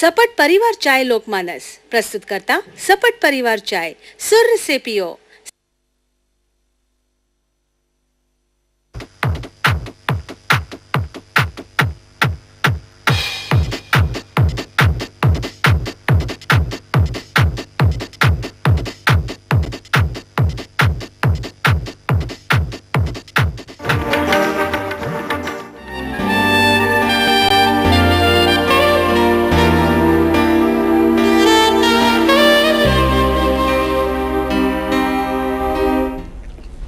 सपट परिवार चाय लोकमानस प्रस्तुत करता सपट परिवार चाय सुर से पियो।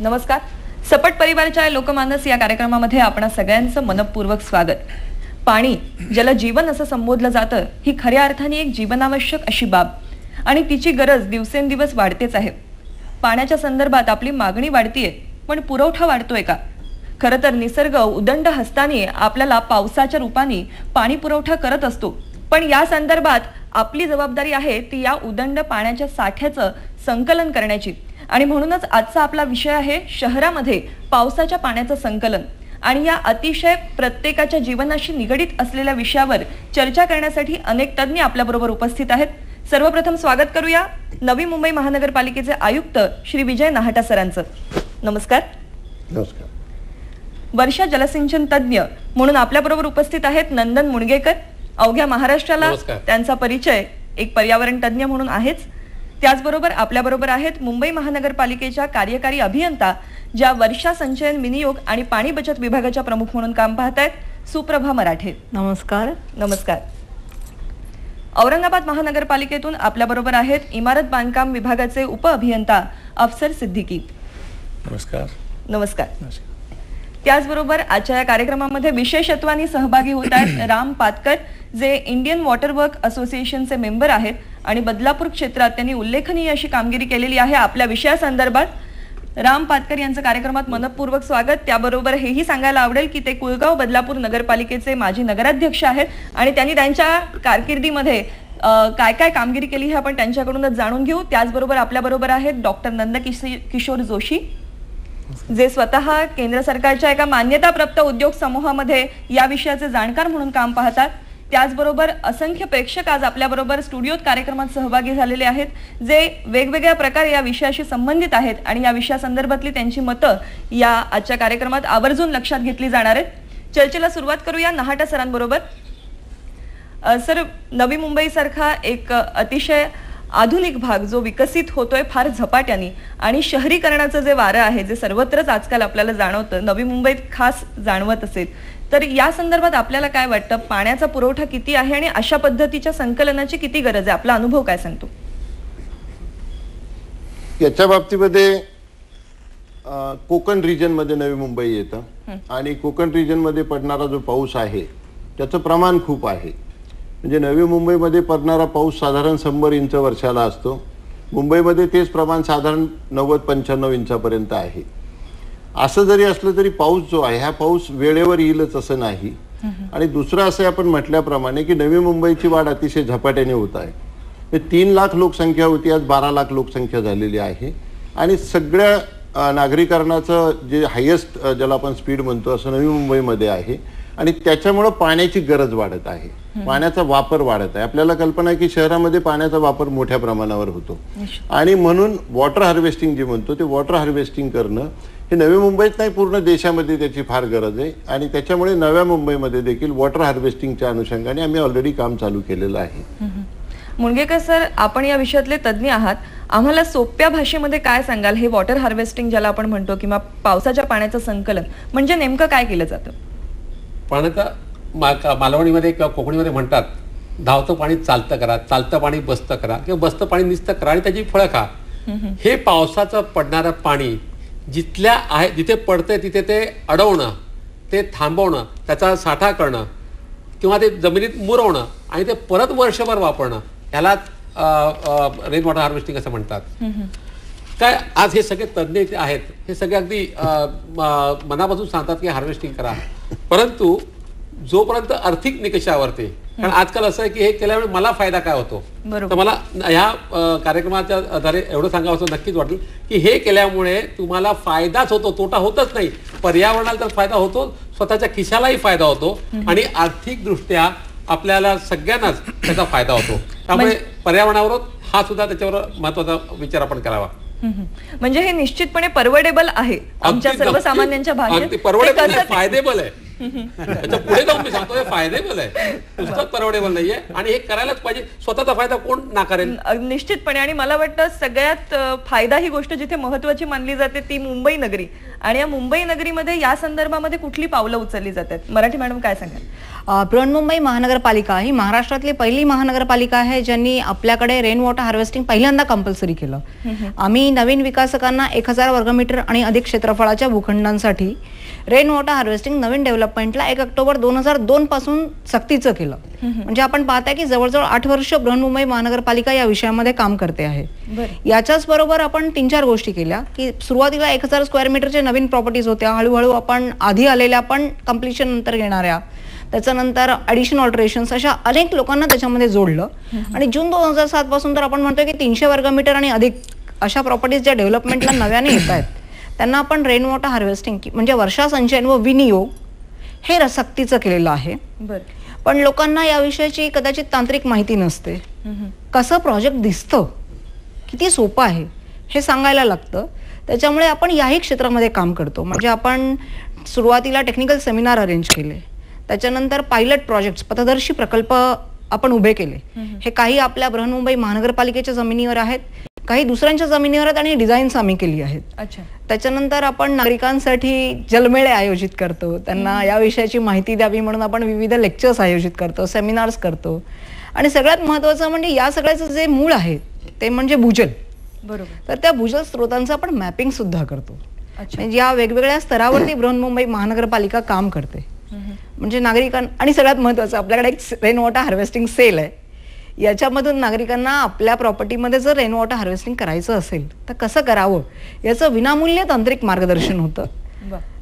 नमस्कार. सपट परिवारच्या लोकमानस या कार्यक्रमामध्ये आपणा सगळ्यांचं मनपूर्वक स्वागत. पाणी, ज्याला जीवन असं संबोधलं जातं, ही खऱ्या अर्थाने एक जीवनावश्यक अशी बाब आणि तिची गरज दिवसेंदिवस वाढतेच आहे. पाण्याच्या संदर्भात आपली मागणी वाढतीये, पण पुरवठा वाढतोय का? खरं तर निसर्ग उदंड हस्ताने आपल्याला पावसाच्या रूपाने पाणी पुरवठा करत असतो, पण या संदर्भात आपली जबाबदारी आहे ती या उदंड पाण्याच्या साठ्याचं संकलन करण्याची. आणि म्हणूनच आजचा आपला विषय आहे शहरामध्ये पावसाच्या पाण्याचं संकलन. आणि या अतिशय प्रत्येकाच्या जीवनाशी निगडीत असलेल्या विषयावर चर्चा करण्यासाठी अनेक तज्ञ आपल्याबरोबर उपस्थित आहेत. सर्वप्रथम स्वागत करूया नवी मुंबई महानगरपालिकेचे आयुक्त श्री विजय नाहटा सरांचं. नमस्कार. नमस्कार. वर्षा जलसिंचन तज्ञ म्हणून आपल्याबरोबर उपस्थित आहेत नंदन मुणगेकर. अवघ्या महाराष्ट्राला त्यांचा परिचय एक पर्यावरण तज्ञ म्हणून आहेच. त्याचबरोबर आपल्याबरोबर आहेत मुंबई महानगरपालिकेच्या कार्यकारी अभियंता, ज्या वर्षा संचयन विनियोग आणि पाणी बचत विभागाच्या प्रमुख म्हणून काम पाहत आहेत, सुप्रभा मराठे. नमस्कार. नमस्कार. औरंगाबाद महानगरपालिकेतून आपल्याबरोबर आहेत इमारत बांधकाम विभागाचे उपअभियंता अफसर सिद्दीकी. नमस्कार. नमस्कार. त्याचबरोबर आजच्या या कार्यक्रमामध्ये विशेषत्वाने सहभागी होत आहेत राम पातकर, जे इंडियन वॉटर वर्क असोसिएशनचे मेंबर आहेत आणि बदलापूर क्षेत्रात त्यांनी उल्लेखनीय अशी कामगिरी केलेली आहे आपल्या विषयासंदर्भात. राम पातकर यांचं कार्यक्रमात मनपूर्वक स्वागत. त्याबरोबर हेही सांगायला आवडेल की ते कुळगाव बदलापूर नगरपालिकेचे माजी नगराध्यक्ष आहेत आणि त्यांनी त्यांच्या कारकिर्दीमध्ये काय काय कामगिरी केली हे आपण त्यांच्याकडूनच जाणून घेऊ. त्याचबरोबर आपल्याबरोबर आहेत डॉक्टर नंदकिशोर जोशी, जे स्वतः केंद्र सरकारच्या एका मान्यताप्राप्त उद्योग समूहामध्ये या विषयाचे जाणकार म्हणून काम पाहतात. त्याचबरोबर असंख्य प्रेक्षक आज आपल्याबरोबर स्टुडिओत कार्यक्रमात सहभागी झालेले आहेत, जे वेगवेगळ्या प्रकारे या विषयाशी संबंधित आहेत आणि या विषयासंदर्भातली त्यांची मतं या आजच्या कार्यक्रमात आवर्जून लक्षात घेतली जाणार आहेत. चर्चेला सुरुवात करूया नाहटा सरांबरोबर. सर, नवी मुंबई सारखा एक अतिशय आधुनिक भाग जो विकसित होतोय फार झपाट्याने, आणि शहरीकरणाचं जे वारं आहे जे सर्वत्रच आजकाल आपल्याला जाणवतं, नवी मुंबईत खास जाणवत असेल, तर या संदर्भात आपल्याला काय वाटतं? पाण्याचा पुरवठा किती आहे आणि अशा पद्धतीच्या संकलनाची किती गरज आहे? आपला अनुभव काय सांगतो? याच्या बाबतीमध्ये कोकण रिजन मध्ये नवी मुंबई येतं आणि कोकण रिजन मध्ये पडणारा जो पाऊस आहे त्याचं प्रमाण खूप आहे. म्हणजे नवी मुंबईमध्ये पडणारा पाऊस साधारण 100 इंच वर्षाला असतो. मुंबईमध्ये तेच प्रमाण साधारण 90-95 इंचापर्यंत आहे. असं जरी असलं तरी पाऊस जो आहे हा पाऊस वेळेवर येईलच असं नाही. आणि दुसरं असं आपण म्हटल्याप्रमाणे की नवी मुंबईची वाढ अतिशय झपाट्याने होत आहे. 3 लाख लोकसंख्या होती, आज 12 लाख लोकसंख्या झालेली आहे. आणि सगळ्या नागरीकरणाचं जे हायेस्ट ज्याला आपण स्पीड म्हणतो असं नवी मुंबईमध्ये आहे. आणि त्याच्यामुळं पाण्याची गरज वाढत आहे, पाण्याचा वापर वाढत आहे. आपल्याला कल्पना आहे की शहरामध्ये पाण्याचा वापर मोठ्या प्रमाणावर होतो आणि म्हणून वॉटर हार्वेस्टिंग जे म्हणतो ते वॉटर हार्वेस्टिंग करणं हे नवी मुंबईत नाही पूर्ण देशामध्ये त्याची फार गरज आहे. आणि त्याच्यामुळे नव्या मुंबईमध्ये देखील वॉटर हार्वेस्टिंगच्या अनुषंगाने आम्ही ऑलरेडी काम चालू केलेलं आहे. मुणगेकर सर, आपण या विषयातले तज्ञ आहात, आम्हाला सोप्या भाषेमध्ये काय सांगाल? हे वॉटर हार्वेस्टिंग ज्याला आपण म्हणतो किंवा पावसाच्या पाण्याचं संकलन म्हणजे नेमकं काय केलं जातं? पाण्याचा मालवणीमध्ये किंवा कोकणीमध्ये म्हणतात, धावतं पाणी चालतं करा, चालतं पाणी बसतं करा किंवा बसतं पाणी निसतं करा आणि त्याची फळं खा. हे पावसाचं पडणारं पाणी जिथल्या आहे जिथे पडतंय तिथे ते अडवणं, ते थांबवणं, त्याचा साठा करणं किंवा ते जमिनीत मुरवणं आणि ते परत वर्षभर वापरणं, याला रेन वॉटर हार्वेस्टिंग असं म्हणतात. काय आज हे सगळे तज्ज्ञ आहेत, हे सगळे अगदी मनापासून सांगतात की हार्वेस्टिंग करा, परंतु जोपर्यंत आर्थिक निकषावरती, कारण आजकाल असं आहे की हे केल्यामुळे मला फायदा काय होतो, तर मला ह्या कार्यक्रमाच्या आधारे एवढं सांगावं असं नक्कीच वाटेल की हे केल्यामुळे तुम्हाला फायदाच होतो, तोटा होतच नाही. पर्यावरणाला तर फायदा होतो, स्वतःच्या खिशालाही फायदा होतो आणि आर्थिक दृष्ट्या आपल्याला सगळ्यांनाच त्याचा फायदा होतो. त्यामुळे पर्यावरणावर हा सुद्धा त्याच्यावर महत्वाचा विचार आपण करावा. म्हणजे हे निश्चितपणे परवडेबल आहे आमच्या सर्वसामान्यांच्या भाषेत. परवडेबल फायदेबल आहे. त्याच्या पुढे जाऊन मी सांगतो फायदेबल आहे, पुस्तक परवडेबल नाहीये आणि हे करायलाच पाहिजे. स्वतःचा फायदा कोण नाकारेल? निश्चितपणे. आणि मला वाटतं सगळ्यात फायदा ही गोष्ट जिथे महत्वाची मानली जाते ती मुंबई नगरी. आणि या मुंबई नगरीमध्ये या संदर्भामध्ये कुठली पावलं उचलली जातात? मराठी मॅडम काय सांगाल? बृहन्मुंबई महानगरपालिका ही महाराष्ट्रातली पहिली महानगरपालिका आहे ज्यांनी आपल्याकडे रेन वॉटर हार्वेस्टिंग पहिल्यांदा कंपल्सरी केलं. आम्ही नवीन विकासकांना 1000 वर्गमीटर आणि अधिक क्षेत्रफळाच्या भूखंडांसाठी रेन वॉटर हार्वेस्टिंग नवीन डेव्हलपमेंटला 1 ऑक्टोबर 2002 पासून सक्तीचं केलं. म्हणजे आपण पाहताय की जवळजवळ 8 वर्ष बृहन्मुंबई महानगरपालिका या विषयामध्ये काम करते आहे. याच्याच बरोबर आपण 3-4 गोष्टी केल्या की सुरुवातीला 1000 स्क्वेअर मीटरचे नवीन प्रॉपर्टीज होत्या. हळूहळू आपण आधी आलेल्या पण कम्प्लिशन नंतर घेणाऱ्या, त्याच्यानंतर ॲडिशन ऑल्टरेशन्स, अशा अनेक लोकांना त्याच्यामध्ये जोडलं. आणि जून 2007 पासून तर आपण म्हणतोय की 300 वर्गमीटर आणि अधिक अशा प्रॉपर्टीज ज्या डेव्हलपमेंटला नव्याने येत आहेत त्यांना आपण रेन वॉटर हार्वेस्टिंग म्हणजे वर्षा संचयन व विनियोग हे सक्तीचं केलेलं आहे. पण लोकांना या विषयाची कदाचित तांत्रिक माहिती नसते. कसं प्रोजेक्ट दिसतं, किती सोपं आहे हे सांगायला लागतं. त्याच्यामुळे आपण याही क्षेत्रामध्ये काम करतो. म्हणजे आपण सुरुवातीला टेक्निकल सेमिनार अरेंज केले, त्याच्यानंतर पायलट प्रोजेक्ट्स पथदर्शी प्रकल्प आपण उभे केले. हे काही आपल्या बृहन्मुंबई महानगरपालिकेच्या जमिनीवर आहेत, काही दुसऱ्यांच्या जमिनीवर आहेत आणि डिझाईन्स आम्ही केली आहेत. त्याच्यानंतर आपण नागरिकांसाठी जलमेळे आयोजित करतो, त्यांना या विषयाची माहिती द्यावी म्हणून आपण विविध लेक्चर्स आयोजित करतो, सेमिनार्स करतो. आणि सगळ्यात महत्वाचं म्हणजे या सगळ्याचं जे मूळ आहे ते म्हणजे भूजल. बरोबर. तर त्या भूजल स्रोतांचं आपण मॅपिंग सुद्धा करतो. म्हणजे या वेगवेगळ्या स्तरावरती बृहन्मुंबई महानगरपालिका काम करते. म्हणजे नागरिकांना, आणि सगळ्यात महत्वाचं आपल्याकडे एक रेन वॉटर हार्वेस्टिंग सेल आहे. याच्यामधून नागरिकांना आपल्या प्रॉपर्टीमध्ये जर रेन वॉटर हार्वेस्टिंग करायचं असेल तर कसं करावं याचं विनामूल्य तांत्रिक मार्गदर्शन होतं.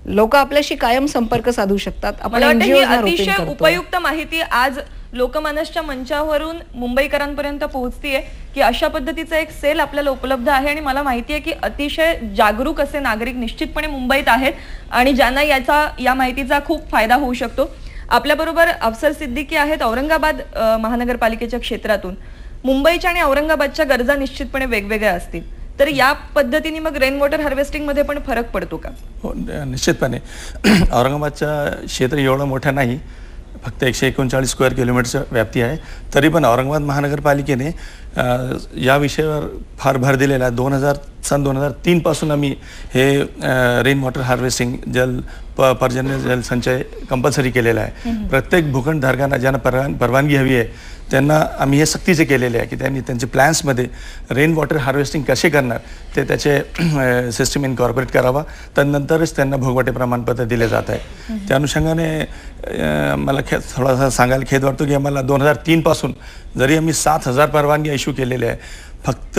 लोक आपल्याशी कायम संपर्क साधू शकतात. आपण अतिशय उपयुक्त माहिती आज लोकमानसच्या मंचावरून मुंबईकरांपर्यंत पोहोचतीये की अशा पद्धतीचा एक सेल आपल्याला उपलब्ध आहे. आणि मला माहिती आहे की अतिशय जागरूक असे नागरिक निश्चितपणे मुंबईत आहेत आणि ज्यांना या माहितीचा खूप फायदा होऊ शकतो. आपल्याबरोबर अफसर सिद्दीकी आहेत औरंगाबाद महानगरपालिकेच्या क्षेत्रातून. मुंबईच्या आणि औरंगाबादच्या गरजा निश्चितपणे वेगवेगळ्या असतील, तर या पद्धतीने मग रेन वॉटर हार्वेस्टिंग मध्ये पण फरक पडतो का? हो, निश्चितपणे. औरंगाबादचं क्षेत्र एवढं मोठं नाही, फक्त 139 स्क्वेअर किलोमीटरचं व्याप्ती आहे. तरी पण औरंगाबाद महानगरपालिकेने या विषयावर फार भर दिलेला आहे. सन 2003 पासून आम्ही हे रेन वॉटर हार्वेस्टिंग पर्जन्य जल संचय कंपल्सरी केलेला आहे. प्रत्येक भूखंडधारकांना ज्यांना परवानगी हवी आहे त्यांना आम्ही हे सक्तीचे केलेले आहे की त्यांनी त्यांचे प्लॅन्समध्ये रेन वॉटर हार्वेस्टिंग कसे करणार ते त्याचे सिस्टम इनकॉर्पोरेट करावा. त्यानंतरच त्यांना भोगवटे प्रमाणपत्र दिले जात आहे. त्या अनुषंगाने मला थोडासा सांगायला खेद वाटतो की आम्हाला 2003 पासून जरी आम्ही 7000 परवानगी इश्यू केलेले आहे, फक्त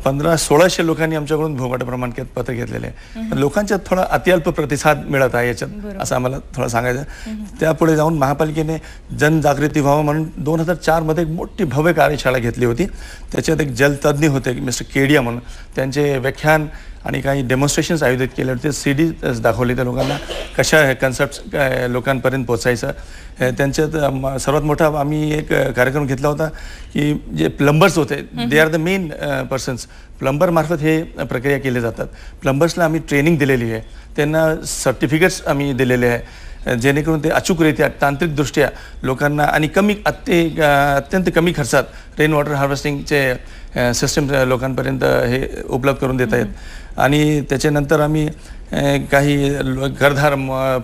1500-1600 लोकांनी आमच्याकडून भोगवटे प्रमाणपत्र घेतलेले आहे. लोकांच्यात थोडा अत्यल्प प्रतिसाद मिळत आहे याच्यात, असं आम्हाला थोडं सांगायचं. त्यापुढे जाऊन महापालिकेने जनजागृती व्हावं म्हणून 2004 मध्ये एक मोठी भव्य कार्यशाळा घेतली होती. त्याच्यात एक जलतज्ञ होते मिस्टर केडिया म्हणून, त्यांचे व्याख्यान आणि काही डेमॉन्स्ट्रेशन्स आयोजित केले होते. CD दाखवले त्या लोकांना कशा हे कन्सेप्ट लोकांपर्यंत पोचायचं. त्यांच्यात सर्वात मोठा आम्ही एक कार्यक्रम घेतला होता की जे प्लंबर्स होते, they are the main persons. प्लंबरमार्फत हे प्रक्रिया केली जातात. प्लंबर्सला आम्ही ट्रेनिंग दिलेली आहे, त्यांना सर्टिफिकेट्स आम्ही दिलेले आहे जेणेकरून ते अचूकरित्या तांत्रिकदृष्ट्या लोकांना आणि अत्यंत कमी खर्चात रेन वॉटर हार्वेस्टिंगचे सिस्टम लोकांपर्यंत हे उपलब्ध करून देत आहेत. आणि त्याच्यानंतर आम्ही काही घरधार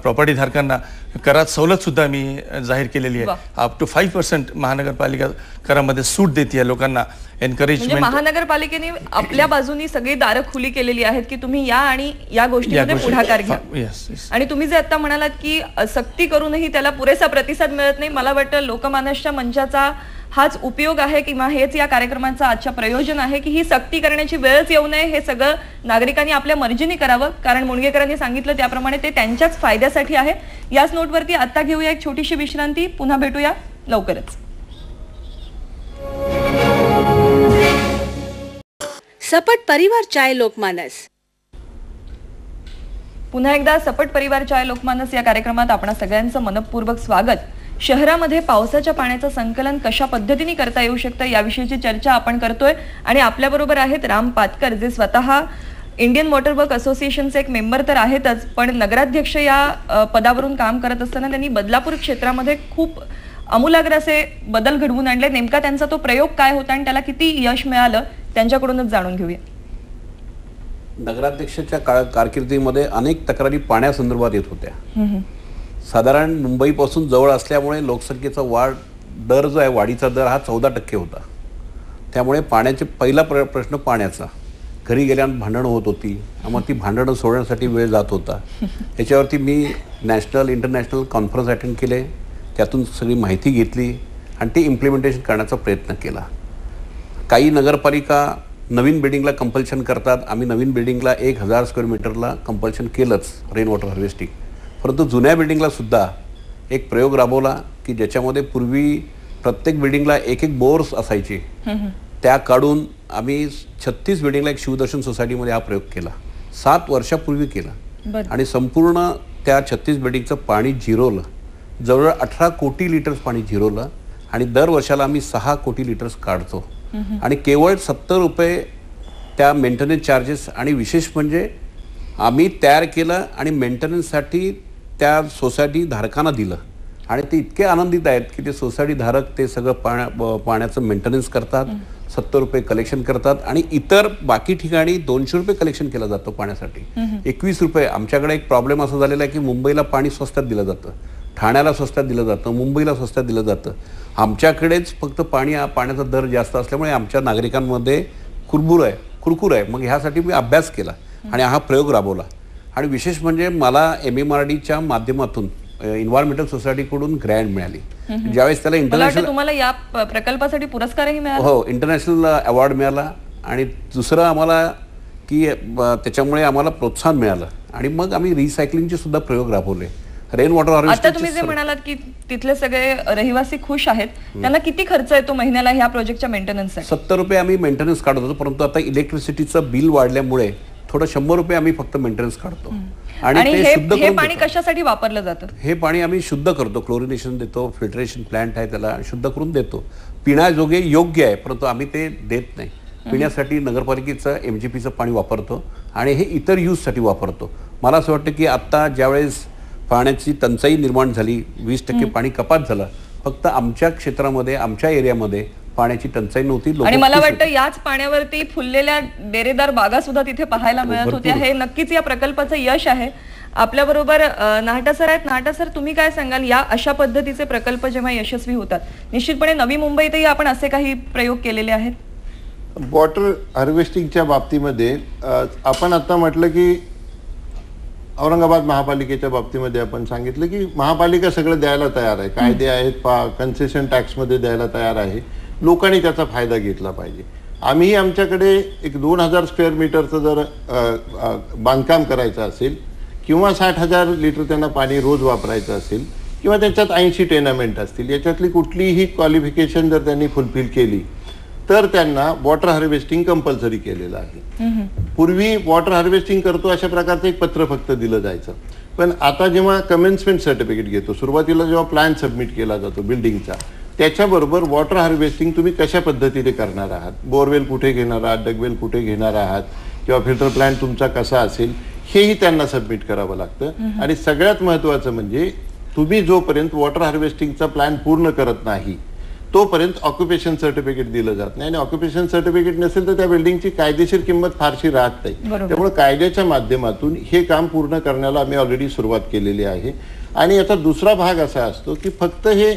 प्रॉपर्टीधारकांना करात सवलतसुद्धा आम्ही जाहीर केलेली आहे. अप टू 5% महानगरपालिका करामध्ये सूट देते आहे लोकांना. एनकरेजमेंट महानगरपालिकेने आपल्या बाजूनी सगळी दारं खुली केलेली आहेत की तुम्ही या आणि या गोष्टीमध्ये पुढाकार घ्या. आणि तुम्ही जे आता म्हणालात की सक्ती करूनही त्याला पुरेसा प्रतिसाद मिळत नाही, मला वाटतं लोकमानसच्या मंचाचा हाच उपयोग आहे किंवा हेच या कार्यक्रमाचं आजच्या प्रयोजन आहे की ही सक्ती करण्याची वेळच येऊ नये. हे सगळं नागरिकांनी आपल्या मर्जीने करावं, कारण मुणगेकरांनी सांगितलं त्याप्रमाणे ते त्यांच्याच फायद्यासाठी आहे. याच नोटवरती आता घेऊया एक छोटीशी विश्रांती, पुन्हा भेटूया लवकरच. सपट परिवार चाय लोकमानस. पुन्हा एकदा सपट परिवार चाय लोकमानस या कार्यक्रमात आपणा सगळ्यांचं मनपूर्वक स्वागत. शहरामध्ये पावसाच्या पाण्याचं संकलन कशा पद्धतीने करता येऊ शकतं याविषयीची चर्चा आपण करतोय आणि आपल्याबरोबर आहेत राम पातकर, जे स्वतः इंडियन वॉटर वर्क असोसिएशनचे एक मेंबर तर आहेतच, पण नगराध्यक्ष या पदावरून काम करत असताना त्यांनी बदलापूर क्षेत्रामध्ये खूप आमूलाग्र असे बदल घडवून आणले. नेमका त्यांचा तो प्रयोग काय होता आणि त्याला किती यश मिळालं त्यांच्याकडूनच जाणून घेऊया. नगराध्यक्षाच्या कारकिर्दीमध्ये अनेक तक्रारी पाण्यासंदर्भात येत होत्या. साधारण मुंबईपासून जवळ असल्यामुळे लोकसंख्येचा दर जो आहे, वाढीचा दर हा 14% होता. त्यामुळे पाण्याचे पहिला प्रश्न पाण्याचा. घरी गेल्यानंतर भांडणं होत होती, मग ती भांडणं सोडण्यासाठी वेळ जात होता. याच्यावरती मी नॅशनल इंटरनॅशनल कॉन्फरन्स अटेंड केले, त्यातून सगळी माहिती घेतली आणि ती इम्प्लिमेंटेशन करण्याचा प्रयत्न केला. काही नगरपालिका नवीन बिल्डिंगला कंपल्शन करतात. आम्ही नवीन बिल्डिंगला 1000 स्क्वेअर मीटरला कंपल्शन केलंच रेन वॉटर हार्वेस्टिंग. परंतु जुन्या बिल्डिंगला सुद्धा एक प्रयोग राबवला की ज्याच्यामध्ये पूर्वी प्रत्येक बिल्डिंगला एक बोर्स असायची, त्या काढून आम्ही 36 बिल्डिंगला एक शिवदर्शन सोसायटीमध्ये हा प्रयोग केला. 7 वर्षापूर्वी केला आणि संपूर्ण त्या 36 बिल्डिंगचं पाणी जिरवलं. जवळ 18 कोटी लिटर्स पाणी जिरवलं आणि दर वर्षाला आम्ही 6 कोटी लिटर्स काढतो आणि केवळ 70 रुपये त्या मेंटेनन्स चार्जेस. आणि विशेष म्हणजे आम्ही तयार केलं आणि मेंटेनन्ससाठी त्या सोसायटी धारकांना दिलं आणि ते इतके आनंदित आहेत की ते सोसायटी धारक ते सगळं पाण्याचं मेंटेनन्स करतात, 70 रुपये कलेक्शन करतात आणि इतर बाकी ठिकाणी 200 रुपये कलेक्शन केलं जातं पाण्यासाठी, 21 रुपये. आमच्याकडे एक प्रॉब्लेम असा झालेला आहे की मुंबईला पाणी स्वस्तात दिलं जातं, ठाण्याला स्वस्तात दिलं जातं, मुंबईला स्वस्तात दिलं जातं. आमच्याकडेच फक्त पाण्याचा दर जास्त असल्यामुळे आमच्या नागरिकांमध्ये कुरकुर आहे. मग ह्यासाठी मी अभ्यास केला आणि हा प्रयोग राबवला. आणि विशेष म्हणजे मला MMRDच्या माध्यमातून एन्व्हायरमेंटल सोसायटीकडून ग्रँट मिळाली. ज्यावेळेस त्याला इंटरनॅशनल, तुम्हाला या प्रकल्पासाठी पुरस्कारही मिळाला? हो, इंटरनॅशनल अवॉर्ड मिळाला. आणि दुसरं आम्हाला की त्याच्यामुळे आम्हाला प्रोत्साहन मिळालं आणि मग आम्ही रिसायकलिंगचे सुद्धा प्रयोग राबवले. Rain water harvesting. आता तुम्ही जे म्हणालात की तिथले सगळे रहिवासी खुश आहेत, त्यांना किती खर्च येतो महिन्याला ह्या प्रोजेक्टच्या मेंटेनन्ससाठी? 70 रुपये आम्ही मेंटेनन्स काढत होतो, परंतु आता इलेक्ट्रिसिटीचं बिल वाढल्यामुळे थोडं 100 रुपये आम्ही फक्त मेंटेनन्स काढतो. आणि हे पाणी कशासाठी वापरलं जातं? हे पाणी आम्ही शुद्ध करतो, क्लोरिनेशन देतो, फिल्ट्रेशन प्लांट आहे त्याला शुद्ध करून देतो. पिण्याजोगे योग्य आहे, परंतु आम्ही ते देत नाही. पिण्यासाठी नगरपालिकेचं MGPचं पाणी वापरतो आणि हे इतर यूजसाठी वापरतो. मला असं वाटतं की आत्ता ज्यावेळेस पाण्याची टंचाई निर्माण झाली, 20% पाणी कपात झालं, फक्त आमच्या क्षेत्रामध्ये, आमच्या एरियामध्ये पाण्याची टंचाई नव्हती. आणि मला वाटतं याच पाण्यावरती फुललेल्या डेरेदार बागा सुद्धा तिथे पाहायला मिळत होत्या. हे नक्कीच या प्रकल्पाचं यश आहे. आपल्या बरोबर नाहटा सर आहेत. नाहटा सर, तुम्ही काय सांगाल, या अशा पद्धतीचे प्रकल्प जेव्हा यशस्वी होतात, निश्चितपणे नवी मुंबईतही आपण असे काही प्रयोग केलेले आहेत? वॉटर हार्वेस्टिंगच्या बाबतीमध्ये आपण आता म्हटलं की औरंगाबाद महापालिकेच्या बाबतीमध्ये आपण सांगितलं की महापालिका सगळं द्यायला तयार आहे, कायदे आहेत, कन्सेशन टॅक्समध्ये द्यायला तयार आहे, लोकांनी त्याचा फायदा घेतला पाहिजे. आम्हीही आमच्याकडे एक 2000 स्क्वेअर मीटरचं जर बांधकाम करायचं असेल किंवा 60,000 लिटर त्यांना पाणी रोज वापरायचं असेल किंवा त्याच्यात 80 टेनामेंट असतील, याच्यातली कुठलीही क्वालिफिकेशन जर त्यांनी फुलफिल केली तर त्यांना वॉटर हार्वेस्टिंग कंपल्सरी केलेलं आहे. पूर्वी वॉटर हार्वेस्टिंग करतो अशा प्रकारचं एक पत्र फक्त दिलं जायचं, पण आता जेव्हा कमेन्समेंट सर्टिफिकेट घेतो, सुरुवातीला जेव्हा प्लॅन सबमिट केला जातो बिल्डिंगचा, त्याच्याबरोबर वॉटर हार्वेस्टिंग तुम्ही कशा पद्धतीने करणार आहात, बोरवेल कुठे घेणार आहात, डगवेल कुठे घेणार आहात किंवा फिल्टर प्लॅन तुमचा कसा असेल, हेही त्यांना सबमिट करावं लागतं. आणि सगळ्यात महत्त्वाचं म्हणजे तुम्ही जोपर्यंत वॉटर हार्वेस्टिंगचा प्लॅन पूर्ण करत नाही तोपर्यंत ऑक्युपेशन सर्टिफिकेट दिलं जात नाही. आणि ऑक्युपेशन सर्टिफिकेट नसेल तर त्या बिल्डिंगची कायदेशीर किंमत फारशी राहत नाही. त्यामुळे कायद्याच्या माध्यमातून हे काम पूर्ण करण्याला आम्ही ऑलरेडी सुरुवात केलेली आहे. आणि याचा दुसरा भाग असा असतो की फक्त हे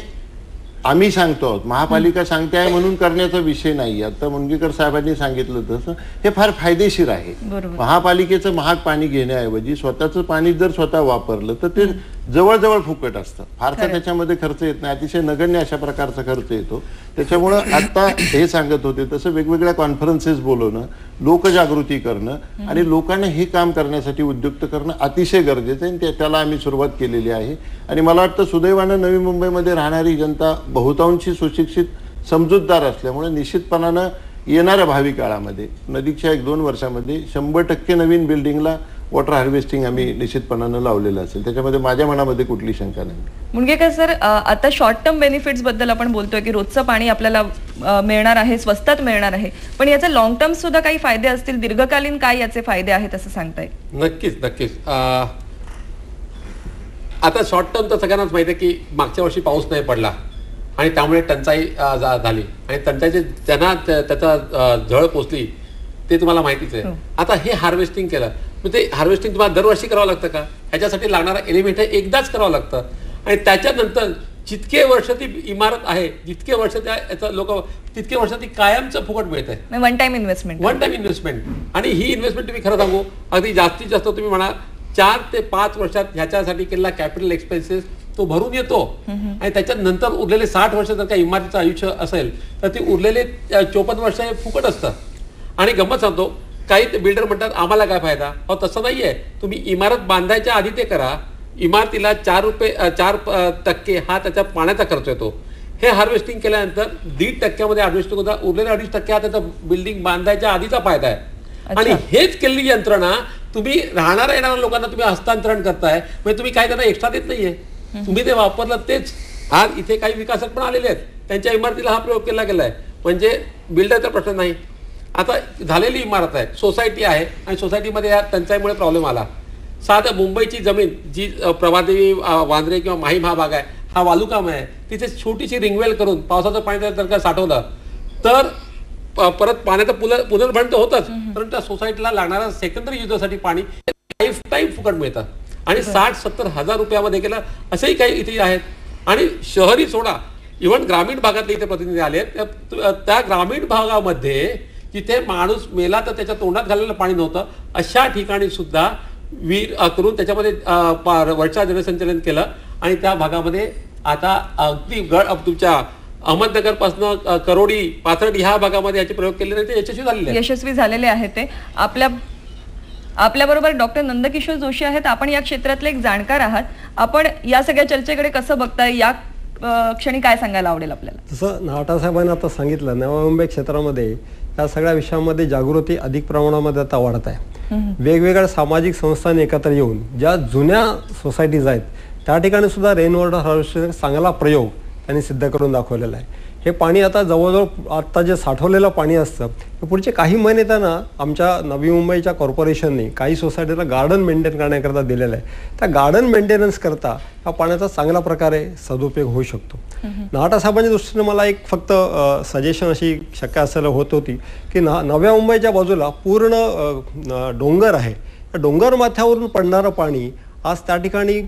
आम्ही सांगतो आहोत, महापालिका सांगते आहे म्हणून करण्याचा विषय नाही. आता मुनगेकर साहेबांनी सांगितलं तसं हे फार फायदेशीर आहे. महापालिकेचं महाग पाणी घेण्याऐवजी स्वतःचं पाणी जर स्वतः वापरलं तर ते जवळजवळ फुकट असतं, फारसा त्याच्यामध्ये खर्च येत नाही, अतिशय नगण्य अशा प्रकारचा खर्च येतो. त्याच्यामुळं आता हे सांगत होते तसं वेगवेगळ्या कॉन्फरन्सेस बोलवणं, लोकजागृती करणं आणि लोकांना हे काम करण्यासाठी उद्युक्त करणं अतिशय गरजेचं आहे. आणि त्याला आम्ही सुरुवात केलेली आहे. आणि मला वाटतं सुदैवानं नवी मुंबईमध्ये राहणारी जनता बहुतांशी सुशिक्षित, समजूतदार असल्यामुळे निश्चितपणानं येणाऱ्या भावी काळामध्ये नजीकच्या 1-2 वर्षामध्ये 100% नवीन बिल्डिंगला वॉटर हार्वेस्टिंग आम्ही निश्चितपणानं लावलेलं असेल. त्याच्यामध्ये माझ्या मनामध्ये कुठली शंका नाही. मुणगेकर सर, आता शॉर्ट टर्म बेनिफिट्स बद्दल आपण बोलतोय की रोजचं पाणी आपल्याला मिळणार आहे, स्वस्तात मिळणार आहे, पण याचे लॉंग टर्म सुद्धा काही फायदे असतील, दीर्घकालीन काय याचे फायदे आहेत असं सांगता येईल? नक्कीच. आता शॉर्ट टर्म तर सगळ्यांनाच माहिती आहे की मागच्या वर्षी पाऊस नाही पडला आणि त्यामुळे टंचाई झाली आणि टंचाईचे ज्यांना त्याचा झळ पोचली ते तुम्हाला माहितीच आहे. आता हे हार्वेस्टिंग केलं, मग ते हार्वेस्टिंग तुम्हाला दरवर्षी करावं लागतं का? ह्याच्यासाठी लागणारा एलिमेंट हे एकदाच करावं लागतं आणि त्याच्यानंतर जितके वर्ष ती इमारत आहे, जितके वर्ष त्याचं लोक तितके वर्ष ती कायमचं फुकट मिळत आहे. One time investment. आणि ही इन्व्हेस्टमेंट तुम्ही खरं सांगू अगदी जास्तीत जास्त तुम्ही म्हणा 4 ते 5 वर्षात ह्याच्यासाठी केलेला कॅपिटल एक्सपेन्सेस तो भरून येतो आणि त्याच्यानंतर उरलेले 60 वर्ष जर का इमारतीचं आयुष्य असेल तर ती उरलेले 54 वर्ष हे फुकट असतं. आणि गंमत सांगतो, काही बिल्डर म्हणतात आम्हाला काय फायदा, तसं नाहीये. तुम्ही इमारत बांधायच्या आधी ते करा. इमारतीला 4% हा त्याच्या पाण्याचा खर्च येतो. हे हार्वेस्टिंग केल्यानंतर 1.5% हार्वेस्टिंग होता, उरलेले 2.5% हा त्याचा बिल्डिंग बांधायच्या आधीचा फायदा आहे. आणि हेच केलेली यंत्रणा तुम्ही राहणाऱ्या येणाऱ्या लोकांना तुम्ही हस्तांतरण करताय, म्हणजे तुम्ही काय त्यांना एक्स्ट्रा देत नाहीये, तुम्ही ते वापरलं तेच. आज इथे काही विकासक पण आलेले आहेत, त्यांच्या इमारतीला हा प्रयोग केला गेलाय, म्हणजे बिल्डरचा प्रश्न नाही. आता झालेली इमारत आहे, सोसायटी आहे आणि सोसायटीमध्ये या टंचाईमुळे प्रॉब्लेम आला. साधं मुंबईची जमीन जी प्रभादेवी, वांद्रे किंवा माहीम हा भाग आहे, हा वालुकामय आहे, तिथे छोटीशी रिंगवेल करून पावसाचं पाणी जर का साठवलं तर परत पाण्याचं पुनर्भरण तर होतच, परंतु त्या सोसायटीला लागणारा सेकंडरी युजसाठी पाणी लाईफ टाईम फुकट मिळतं. आणि 60-70 हजार रुपयामध्ये केलं असेही काही इथे आहेत. आणि शहरी सोडा, इव्हन ग्रामीण भागातले इथे प्रतिनिधी आले, त्या ग्रामीण भागामध्ये जिथे माणूस मेला तर त्याच्या तोंडात घाललेलं पाणी नव्हतं, अशा ठिकाणी सुद्धा विहीर करून त्याच्यामध्ये वर्षा जलसंचलन केलं आणि त्या भागामध्ये आता अगदी तुमच्या अहमदनगर पासून करोडी, पाथर्डी ह्या भागामध्ये याचे प्रयोग केले ते यशस्वी झालेले आहेत. ते आपल्या बरोबर डॉक्टर नंदकिशोर जोशी आहेत. आपण या क्षेत्रातले एक जाणकार आहात. आपण या सगळ्या चर्चेकडे कसं बघताय, या क्षणी काय सांगायला आवडेल आपल्याला? जसं नावटा साहेबांनी आता सांगितलं, नवी मुंबई क्षेत्रामध्ये या सगळ्या विषयामध्ये जागृती अधिक प्रमाणामध्ये आता वाढत आहे. वेगवेगळ्या सामाजिक संस्थांनी एकत्र येऊन ज्या जुन्या सोसायटीज आहेत त्या ठिकाणी सुद्धा रेन वॉटर हार्वेस्टिंग चांगला प्रयोग त्यांनी सिद्ध करून दाखवलेला आहे. हे पाणी आता जवळजवळ आता जे साठवलेलं पाणी असतं हे पुढचे काही महिने त्यांना आमच्या नवी मुंबईच्या कॉर्पोरेशनने काही सोसायटीला गार्डन मेंटेन करण्याकरता दिलेलं आहे. त्या गार्डन मेंटेनन्स करता या पाण्याचा चांगल्या प्रकारे सदुपयोग होऊ शकतो. नाटा साहेबांच्या दृष्टीने मला एक फक्त सजेशन अशी शक्य असायला होत होती की नव्या मुंबईच्या बाजूला पूर्ण डोंगर आहे, त्या डोंगर माथ्यावरून पडणारं पाणी आज त्या ठिकाणी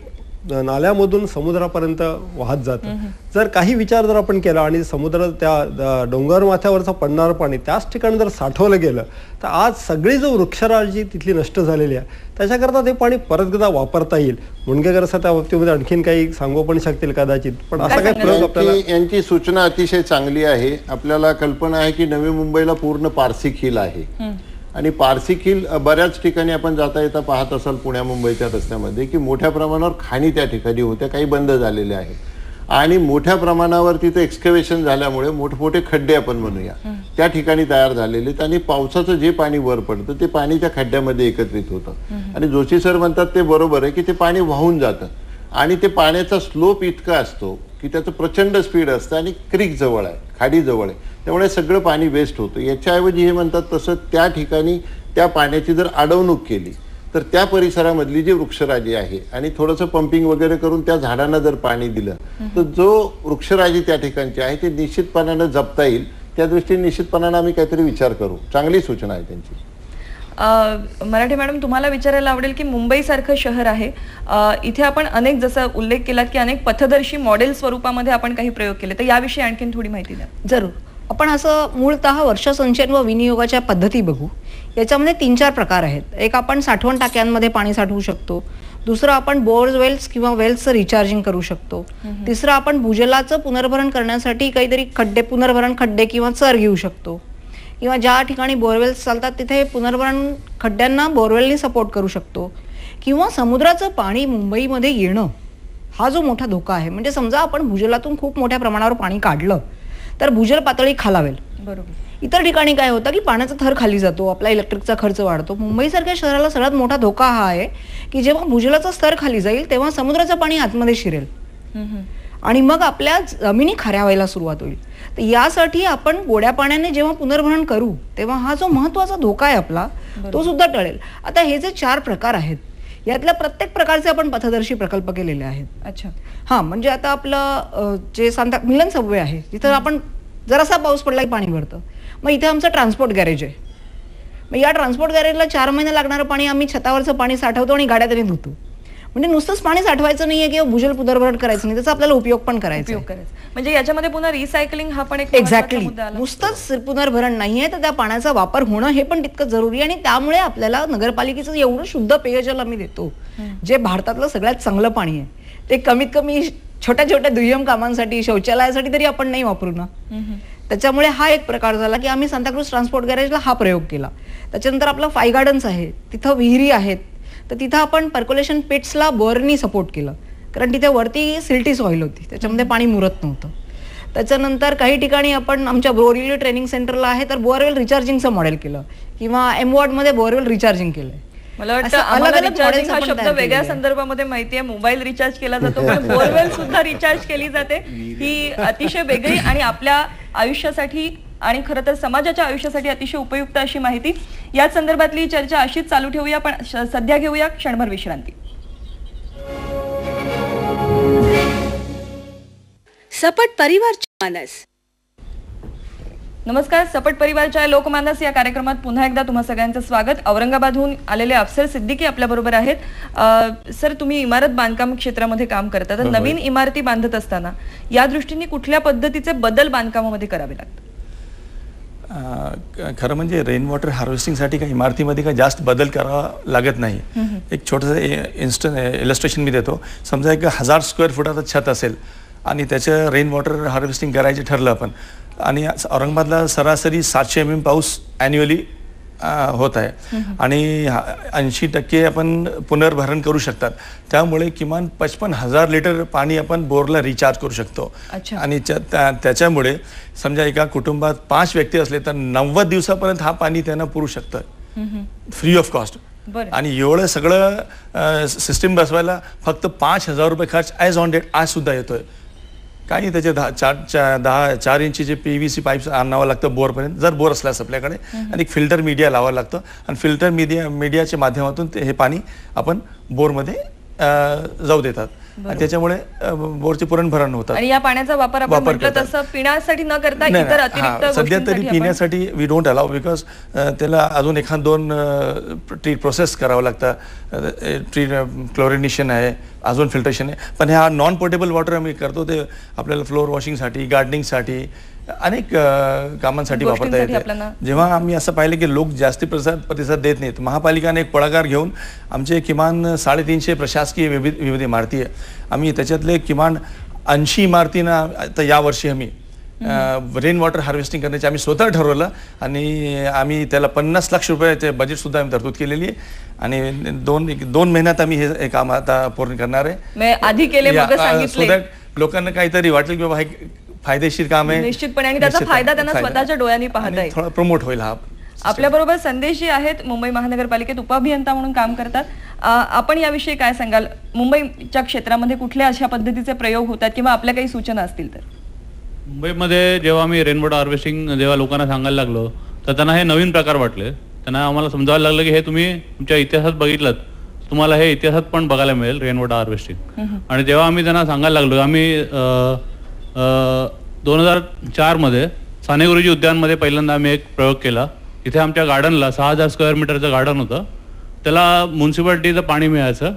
नाल्यामधून समुद्रापर्यंत वाहत जातं. जर काही विचार जर आपण केला आणि समुद्र त्या डोंगर माथ्यावरचं पडणारं पाणी त्याच ठिकाणी जर साठवलं गेलं तर आज सगळी जो वृक्षराजी तिथली नष्ट झालेली आहे त्याच्याकरता ते पाणी परत एकदा वापरता येईल. मुणगेकर असं त्या बाबतीमध्ये आणखीन काही सांगू पण शकतील कदाचित, पण असा काही प्रयोग आपल्याला. यांची सूचना अतिशय चांगली आहे. आपल्याला कल्पना आहे की नवी मुंबईला पूर्ण पारसी खील आहे आणि पारसी खील बऱ्याच ठिकाणी आपण जाता येता पाहत असाल पुण्या मुंबईच्या रस्त्यामध्ये की मोठ्या प्रमाणावर खाणी त्या ठिकाणी होत्या, काही बंद झालेल्या आहेत आणि मोठ्या प्रमाणावर तिथे एक्सकव्हेशन झाल्यामुळे मोठमोठे खड्डे आपण म्हणूया त्या ठिकाणी तयार झालेले आहेत आणि पावसाचं जे पाणी वर पडतं ते पाणी त्या खड्ड्यामध्ये एकत्रित होतं. आणि जोशी सर म्हणतात ते बरोबर आहे की ते पाणी वाहून जातं आणि ते पाण्याचा स्लोप इतका असतो की त्याचं प्रचंड स्पीड असतं आणि क्रीक जवळ आहे, खाडी जवळ आहे, त्यामुळे सगळं पाणी वेस्ट होतं. याच्याऐवजी हे म्हणतात तसं त्या ठिकाणी त्या पाण्याची जर अडवणूक केली तर त्या परिसरामधली जी वृक्षराजी आहे आणि थोडंसं पंपिंग वगैरे करून त्या झाडांना जर पाणी दिलं तर जो वृक्षराजी त्या ठिकाणची आहे ते निश्चितपणानं जपता येईल. त्या दृष्टीने निश्चितपणानं आम्ही काहीतरी विचार करू. चांगली सूचना आहे त्यांची. मराठे मॅडम, तुम्हाला विचारायला आवडेल की मुंबई सारखं शहर आहे, इथे आपण अनेक, जसं उल्लेख केलात की अनेक पथदर्शी मॉडेल स्वरूपामध्ये आपण काही प्रयोग केले, तर याविषयी आणखीन थोडी माहिती द्या. जरूर. आपण असं मूळतः वर्षसंचयन व विनियोगाच्या पद्धती बघू. याच्यामध्ये 3-4 प्रकार आहेत. एक, आपण साठवण टाक्यांमध्ये पाणी साठवू शकतो. दुसरं, आपण बोअरवेल्स किंवा वेल्सचं रिचार्जिंग करू शकतो. तिसरं, आपण भूजलाचं पुनर्भरण करण्यासाठी काहीतरी पुनर्भरण खड्डे किंवा चर घेऊ शकतो किंवा ज्या ठिकाणी बोअरवेल्स चालतात तिथे पुनर्भरण खड्ड्यांना बोअरवेलनी सपोर्ट करू शकतो. किंवा समुद्राचं पाणी मुंबईमध्ये येणं हा जो मोठा धोका आहे, म्हणजे समजा आपण भूजलातून खूप मोठ्या प्रमाणावर पाणी काढलं तर भूजल पातळी खालावेल, बरोबर. इतर ठिकाणी काय होतं की पाण्याचा थर खाली जातो, आपला इलेक्ट्रिकचा खर्च वाढतो. मुंबईसारख्या शहराला सगळ्यात मोठा धोका हा आहे की जेव्हा भूजलाचा स्तर खाली जाईल तेव्हा समुद्राचं पाणी आतमध्ये शिरेल आणि मग आपल्या जमिनी खाऱ्या व्हायला सुरुवात होईल. तर यासाठी आपण गोड्या पाण्याने जेव्हा पुनर्भरण करू तेव्हा हा जो महत्वाचा धोका आहे आपला तो सुद्धा टळेल. आता हे जे 4 प्रकार आहेत यातल्या प्रत्येक प्रकारचे आपण पथदर्शी प्रकल्प केलेले आहेत. अच्छा. हा म्हणजे आता आपलं जे मिलन सबवे आहे जिथं आपण जरासा पाऊस पडला की पाणी भरतं. मग इथे आमचं ट्रान्सपोर्ट गॅरेज आहे. मग या ट्रान्सपोर्ट गॅरेजला 4 महिने लागणारं पाणी आम्ही छतावरचं पाणी साठवतो आणि गाड्या तरी धुतो. म्हणजे नुसतंच पाणी साठवायचं नाहीये किंवा भूजल पुनर्भरण करायचं नाही, त्याचा आपल्याला उपयोग पण करायचा. म्हणजे याच्यामध्ये पुन्हा रिसायकलिंग हा पण एक एक्झॅक्टली नुसतंच पुनर्भरण नाहीये तर त्या पाण्याचा वापर होणं हे पण तितकं जरुरी आहे. आणि त्यामुळे आपल्याला नगरपालिकेचं एवढं शुद्ध पेयजल आम्ही देतो जे भारतातलं सगळ्यात चांगलं पाणी आहे. ते कमीत कमी छोट्या छोट्या दुय्यम कामांसाठी शौचालयासाठी तरी आपण नाही वापरू ना. त्याच्यामुळे हा एक प्रकार झाला की आम्ही सांताक्रूज ट्रान्सपोर्ट गॅरेजला हा प्रयोग केला. त्याच्यानंतर आपलं फाय गार्डन्स आहे, तिथं विहिरी आहेत, तर तिथं आपण पर्क्युलेशन पिट्सला बोअरनी सपोर्ट केलं कारण तिथे वरती सिल्टी सॉइल होती, त्याच्यामध्ये पाणी मुरत नव्हतं. त्याच्यानंतर काही ठिकाणी आपण आमच्या बोअरवेल ट्रेनिंग सेंटरला आहे तर बोअरवेल रिचार्जिंगचं मॉडेल केलं किंवा एमवॉर्डमध्ये बोअरवेल रिचार्जिंग केलंय. मला वाटतं रिचार्जिंग हा शब्द वेगळ्या संदर्भामध्ये माहिती आहे. मोबाईल रिचार्ज केला जातो पण बोअरवेल सुद्धा रिचार्ज केली जाते. ही अतिशय वेगळी आणि आपल्या आयुष्यासाठी आणि खरं तर समाजाच्या आयुष्यासाठी अतिशय उपयुक्त अशी माहिती. याच संदर्भातली चर्चा अशीच चालू ठेवूया पण सध्या घेऊया क्षणभर विश्रांती. सपट परिवार मानस. नमस्कार. सपट परिवारच्या लोकमानस या कार्यक्रमात पुन्हा एकदा तुम्हा सगळ्यांचं स्वागत. औरंगाबादहून आलेले अफसर सिद्दीकी आपल्या बरोबर आहेत. सर, तुम्ही इमारत बांधकाम क्षेत्रामध्ये काम करता, तर नवीन इमारती बांधत असताना या दृष्टीने कुठल्या पद्धतीचे बदल बांधकामामध्ये करावे लागतात? खरं म्हणजे रेन वॉटर हार्वेस्टिंगसाठी काही इमारतीमध्ये काही जास्त बदल करावा लागत नाही. एक छोटंसं इलस्ट्रेशन मी देतो. समजा एक 1000 स्क्वेअर फुटाचं छत असेल आणि त्याचं रेन वॉटर हार्वेस्टिंग करायचं ठरलं आपण आणि औरंगाबादला सरासरी 700 mm पाऊस ॲन्युअली होत आहे आणि 80% आपण पुनर्भरण करू शकतात. त्यामुळे किमान 55,000 लिटर पाणी आपण बोरला रिचार्ज करू शकतो. आणि त्याच्यामुळे समजा एका कुटुंबात 5 व्यक्ती असले तर 90 दिवसापर्यंत हा पाणी त्यांना पुरू शकतं फ्री ऑफ कॉस्ट. आणि एवढं सगळं सिस्टीम बसवायला फक्त 5,000 रुपये खर्च ॲज ऑन डेट आज सुद्धा येतोय. काही त्याचे 4 इंचीचे PVC पाईप्स आणावं लागतं बोरपर्यंत जर बोर असल्यास आपल्याकडे आणि एक फिल्टर मीडिया लावावं लागतं आणि फिल्टर मीडियाच्या माध्यमातून हे पाणी आपण बोरमध्ये जाऊ देतात आणि त्याच्यामुळे बोरचे पुनर्भरण होतात. आणि या पाण्याचा वापर आपण म्हटलं तसं पिण्यासाठी न करता इतर अतिरिक्त सध्या तरी पिण्यासाठी वी डोंट अलाउ बिकॉज त्याला अजून 1-2 प्रोसेस करावं लागतं. क्लोरिनेशन आहे, अजून फिल्ट्रेशन आहे. पण हा नॉन पोर्टेबल वॉटर आम्ही करतो ते आपल्याला फ्लोअर वॉशिंगसाठी, गार्डनिंगसाठी, अनेक कामांसाठी वापरता येते. जेव्हा आम्ही असं पाहिलं की लोक जास्ती प्रतिसाद देत नाहीत, महापालिकाने एक पुढाकार घेऊन आमचे किमान 350 प्रशासकीय विविध इमारती आहे. आम्ही त्याच्यातले किमान 80 इमारतींना आता यावर्षी आम्ही रेन वॉटर हार्वेस्टिंग करण्याचे आम्ही स्वतः ठरवलं आणि आम्ही त्याला 50 लाख रुपयाचे बजेटसुद्धा आम्ही तरतूद केलेली आहे आणि 2 महिन्यात आम्ही हे काम आता पूर्ण करणार आहे. आधी केले मग सांगितले लोकांना काहीतरी वाटलं की बाबा हे फायदेशीर काम आहे निश्चितपणे आणि त्याचा फायदा त्यांना स्वतःच्या डोळ्यांनी पाहता येईल, थोडा प्रमोट होईल. हा आपल्याबरोबर संदेशजी आहेत, मुंबई महानगरपालिकेत उपअभियंता म्हणून काम करतात. आपण याविषयी काय सांगाल? मुंबईच्या क्षेत्रामध्ये कुठल्या अशा पद्धतीचे प्रयोग होतात किंवा आपल्या काही सूचना असतील तर? मुंबईमध्ये जेव्हा आम्ही रेन वॉटर हार्वेस्टिंग जेव्हा लोकांना सांगायला लागलो तर त्यांना हे नवीन प्रकार वाटले. त्यांना आम्हाला समजायला लागलं की हे तुम्ही तुमच्या इतिहासात बघितलं, तुम्हाला हे इतिहासात पण बघायला मिळेल रेन वॉटर हार्वेस्टिंग. आणि जेव्हा आम्ही त्यांना सांगायला लागलो, आम्ही 2004 मध्ये साने गुरुजी उद्यानमध्ये पहिल्यांदा आम्ही एक प्रयोग केला. इथे आमच्या गार्डनला 6,000 स्क्वेअर मीटरचं गार्डन होतं, त्याला म्युन्सिपाल्टीचं पाणी मिळायचं.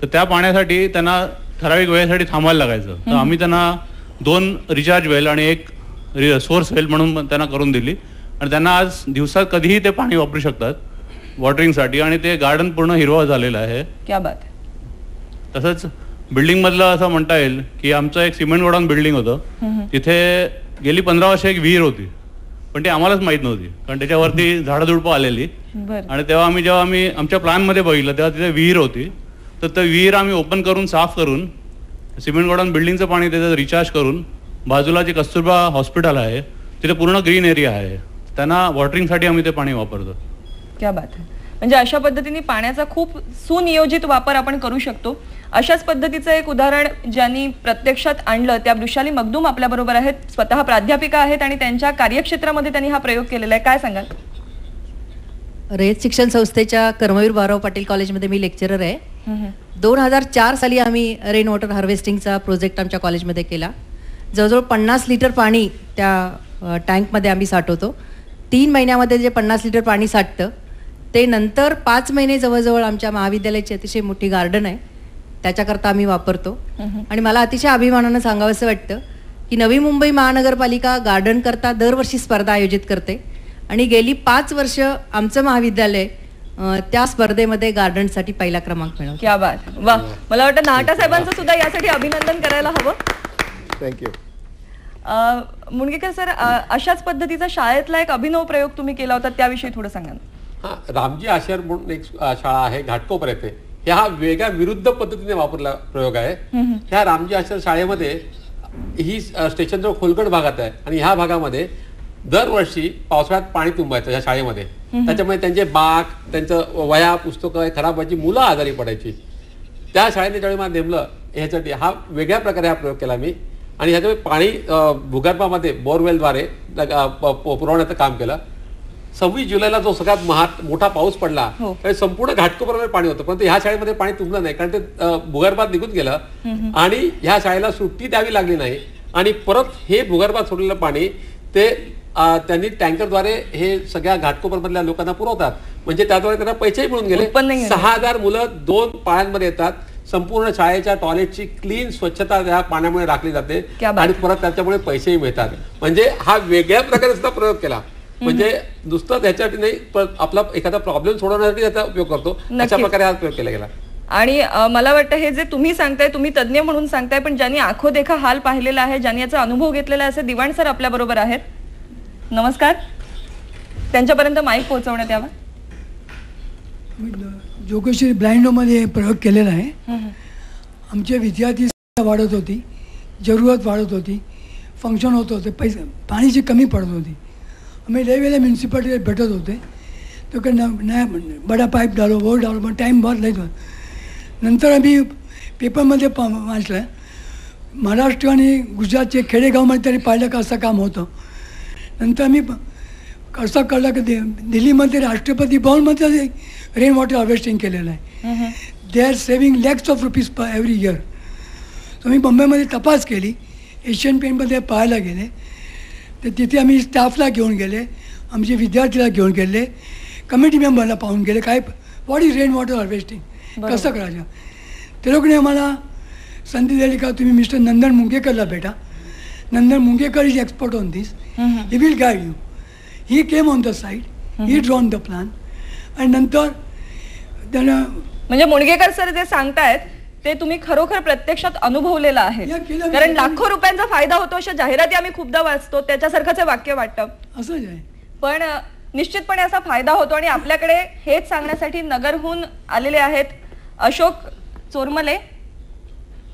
तर त्या पाण्यासाठी त्यांना ठराविक वेळेसाठी थांबायला लागायचं. तर आम्ही त्यांना 2 रिचार्ज वेल आणि 1 सोर्स वेल म्हणून त्यांना करून दिली आणि त्यांना आज दिवसात कधीही ते पाणी वापरू शकतात वॉटरिंगसाठी आणि ते गार्डन पूर्ण हिरवं झालेलं आहे. क्या बात. तसंच बिल्डिंग मधलं असं म्हणता येईल की आमचं एक सिमेंट गोडाऊन बिल्डिंग होतं, तिथे गेली 15 वर्ष एक विहीर होती पण ती आम्हालाच माहित नव्हती कारण त्याच्यावरती झाडझुडपं आलेली. आणि जेव्हा आम्ही आमच्या प्लॅनमध्ये बघितलं तेव्हा तिथे विहीर होती. तर ते विहीर आम्ही ओपन करून साफ करून सिमेंट गोडाऊन बिल्डिंगचं पाणी त्याच्यात रिचार्ज करून बाजूला जे कस्तुरबा हॉस्पिटल आहे तिथे पूर्ण ग्रीन एरिया आहे, त्यांना वॉटरिंगसाठी आम्ही ते पाणी वापरतो. क्या बात आहे. म्हणजे अशा पद्धतीने पाण्याचा खूप सुनियोजित वापर आपण करू शकतो. अशाच पद्धतीचं एक उदाहरण ज्यांनी प्रत्यक्षात आणलं त्या वृषाली मगदूम आपल्या बरोबर आहेत. स्वतः प्राध्यापिका आहेत आणि त्यांच्या कार्यक्षेत्रामध्ये त्यांनी हा प्रयोग केलेला आहे. काय सांगाल? रयत शिक्षण संस्थेच्या कर्मवीर भाऊराव पाटील कॉलेजमध्ये मी लेक्चरर आहे. 2004 साली आम्ही रेन वॉटर हार्वेस्टिंगचा प्रोजेक्ट आमच्या कॉलेजमध्ये केला. जवळजवळ 50 लिटर पाणी त्या टँकमध्ये आम्ही साठवतो. 3 महिन्यामध्ये जे 50 लिटर पाणी साठतं ते नंतर 5 महिने जवळजवळ आमच्या महाविद्यालयाची अतिशय मोठी गार्डन आहे त्याच्याकरता आम्ही वापरतो. आणि मला अतिशय अभिमानानं सांगावंसं वाटतं की नवी मुंबई महानगरपालिका गार्डन करता दरवर्षी स्पर्धा आयोजित करते आणि गेली 5 वर्ष आमचं महाविद्यालय त्या स्पर्धेमध्ये गार्डनसाठी पहिला क्रमांक मिळवलं. क्या बात. वा, मला वाटतं नाहटा साहेबांचं सुद्धा यासाठी अभिनंदन करायला हवं. थँक्यू. मुणगेकर सर, अशाच पद्धतीचा शाळेतला एक अभिनव प्रयोग तुम्ही केला होता, त्याविषयी थोडं सांगा. हा, रामजी आश्रम म्हणून एक शाळा आहे घाटकोपर येथे. हा वेगळ्या विरुद्ध पद्धतीने वापरला प्रयोग आहे. ह्या रामजी आश्रम शाळेमध्ये ही स्टेशन जो खोलगड भागात आहे आणि ह्या भागामध्ये दरवर्षी पावसाळ्यात पाणी तुंबायचं ह्या शाळेमध्ये. त्याच्यामुळे त्यांचे बाग, त्यांचं वह्या पुस्तकं खराब व्हायची, मुलं आजारी पडायची. त्या शाळेने ज्यावेळी मला नेमलं ह्याच्यासाठी हा वेगळ्या प्रकारे हा प्रयोग केला मी आणि ह्याच्यामुळे पाणी भूगर्भामध्ये बोरवेलद्वारे पुरवण्याचं काम केलं. 26 जुलैला जो सगळ्यात मोठा पाऊस पडला त्यावेळी संपूर्ण घाटकोपरमध्ये पाणी होतं, परंतु ह्या शाळेमध्ये पाणी तुंबलं नाही कारण ते भूगर्भात निघून गेलं आणि ह्या शाळेला सुट्टी द्यावी लागली नाही. आणि परत हे भूगर्भात सोडलेलं पाणी ते त्यांनी टँकरद्वारे हे सगळ्या घाटकोपरमधल्या लोकांना पुरवतात. म्हणजे त्याद्वारे त्यांना पैसेही मिळून गेले. 6000 मुलं 2 पाळ्यांमध्ये येतात. संपूर्ण शाळेच्या टॉयलेटची क्लीन स्वच्छता या पाण्यामुळे राखली जाते आणि परत त्याच्यामुळे पैसेही मिळतात. म्हणजे हा वेगळ्या प्रकारे सुद्धा प्रयोग केला. म्हणजे नुसतं त्याच्यासाठी नाही, आपला एखादा प्रॉब्लेम सोडवण्यासाठी त्याचा उपयोग करतो. अशा प्रकारे हा प्रयोग केला गेला. आणि मला वाटतं हे जे तुम्ही सांगताय, तुम्ही तज्ज्ञ म्हणून सांगताय, पण ज्यांनी आखो देखा हाल पाहिलेला आहे, ज्यांनी याचा अनुभव घेतलेला आहे, असे दिवाण सर आपल्या बरोबर आहेत. नमस्कार. त्यांच्यापर्यंत माईक पोहोचवण्यात यावा. जोगेश्वरी ब्लाइंडोमध्ये प्रयोग केलेला आहे. आमचे विद्यार्थी वाढत होती, जरूरत वाढत होती, फंक्शन होत होते, पैसे पाण्याची कमी पडत होती. आम्ही वेगवेगळ्या म्युन्सिपाल्टीत भेटत होते. तो नया बडा पाईप डालो, वो डालो, पण टाईम बहुत लईत होता. नंतर आम्ही पेपरमध्ये वाचलं महाराष्ट्र आणि गुजरातचे खेडेगावमध्ये तरी पाहिलं का असं काम होतं. नंतर आम्ही असं कळलं की दिल्लीमध्ये राष्ट्रपती भवनमध्ये रेन वॉटर हार्वेस्टिंग केलेलं आहे. They are saving lakhs of rupees per every year. तर मी मुंबईमध्ये तपास केली, एशियन पेंटमध्ये पाहायला गेले. तर तिथे आम्ही स्टाफला घेऊन गेले, आमचे विद्यार्थीला घेऊन गेले, कमिटी मेंबरला पाहून गेले काय what is rain water harvesting कसं करायचं. ते लोकांनी आम्हाला संधी दिली का तुम्ही मिस्टर नंदन मुंगेकरला भेटा. Nandan Mungekar is expert on this, he will guide you. He came on the site, he drawn the plan. आणि नंतर त्यानं म्हणजे मुणगेकर सर जे सांगतायत ते तुम्ही खरोखर प्रत्यक्षात अनुभवलेलं आहे. कारण लाखो रुपयांचा फायदा होतो अशा जाहिराती आम्ही खूपदा वाचतो, त्याच्यासारखंच वाक्य वाटतं. असंच आहे. पण निश्चितपणे असा फायदा होतो. आणि आपल्याकडे हेच सांगण्यासाठी नगरहून आलेले आहेत अशोक चोरमले.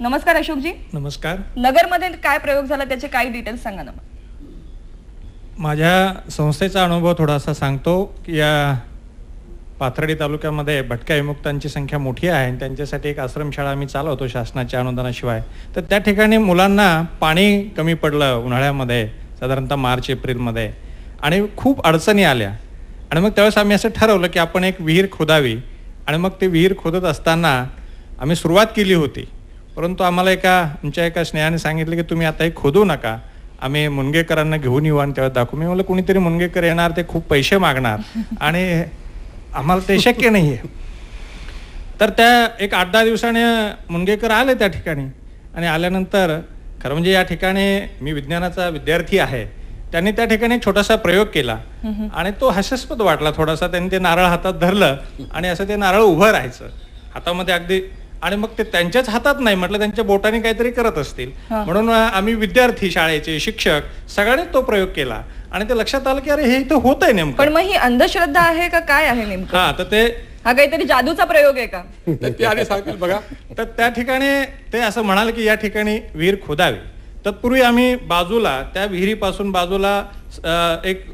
नमस्कार अशोकजी. नमस्कार. नगरमध्ये काय प्रयोग झाला त्याचे काही डिटेल्स सांगा ना. माझ्या संस्थेचा अनुभव थोडासा सांगतो की या पाथर्डी तालुक्यामध्ये भटक्या विमुक्तांची संख्या मोठी आहे आणि त्यांच्यासाठी एक आश्रमशाळा आम्ही चालवतो शासनाच्या अनुदानाशिवाय. तर त्या ठिकाणी मुलांना पाणी कमी पडलं उन्हाळ्यामध्ये, साधारणतः मार्च एप्रिलमध्ये, आणि खूप अडचणी आल्या. आणि मग त्यावेळेस आम्ही असं ठरवलं की आपण एक विहीर खोदावी. आणि मग ते विहीर खोदत असताना आम्ही सुरुवात केली होती, परंतु आम्हाला आमच्या एका स्नेहाने सांगितलं की तुम्ही आता हे खोदू नका, आम्ही मुनगेकरांना घेऊन येऊ आणि तेव्हा दाखवू. मी म्हणलं कुणीतरी मुनगेकर येणार, ते खूप पैसे मागणार आणि आम्हाला ते शक्य नाही आहे. तर त्या एक 8-10 दिवसाने मुनगेकर आले त्या ठिकाणी. आणि आल्यानंतर खरं म्हणजे या ठिकाणी मी विज्ञानाचा विद्यार्थी आहे, त्यांनी त्या ठिकाणी एक छोटासा प्रयोग केला आणि तो हास्यास्पद वाटला थोडासा. त्यांनी ते नारळ हातात धरलं आणि असं ते नारळ उभं राहायचं हातामध्ये अगदी. आणि मग ते त्यांच्याच हातात नाही, म्हटलं त्यांच्या बोटाने काहीतरी करत असतील. म्हणून आम्ही विद्यार्थी, शाळेचे शिक्षक सगळ्यांनी तो प्रयोग केला आणि ते लक्षात आलं की अरे हे इथं होत आहे नेमकं. पण मग ही अंधश्रद्धा आहे का काय आहे नेमकं? हा, तर ते हा काहीतरी जादूचा प्रयोग आहे का? ते आधी सांगतील बघा. तर त्या ठिकाणी ते असं म्हणाले की या ठिकाणी विहीर खोदावी. तत्पूर्वी आम्ही बाजूला त्या विहिरीपासून बाजूला एक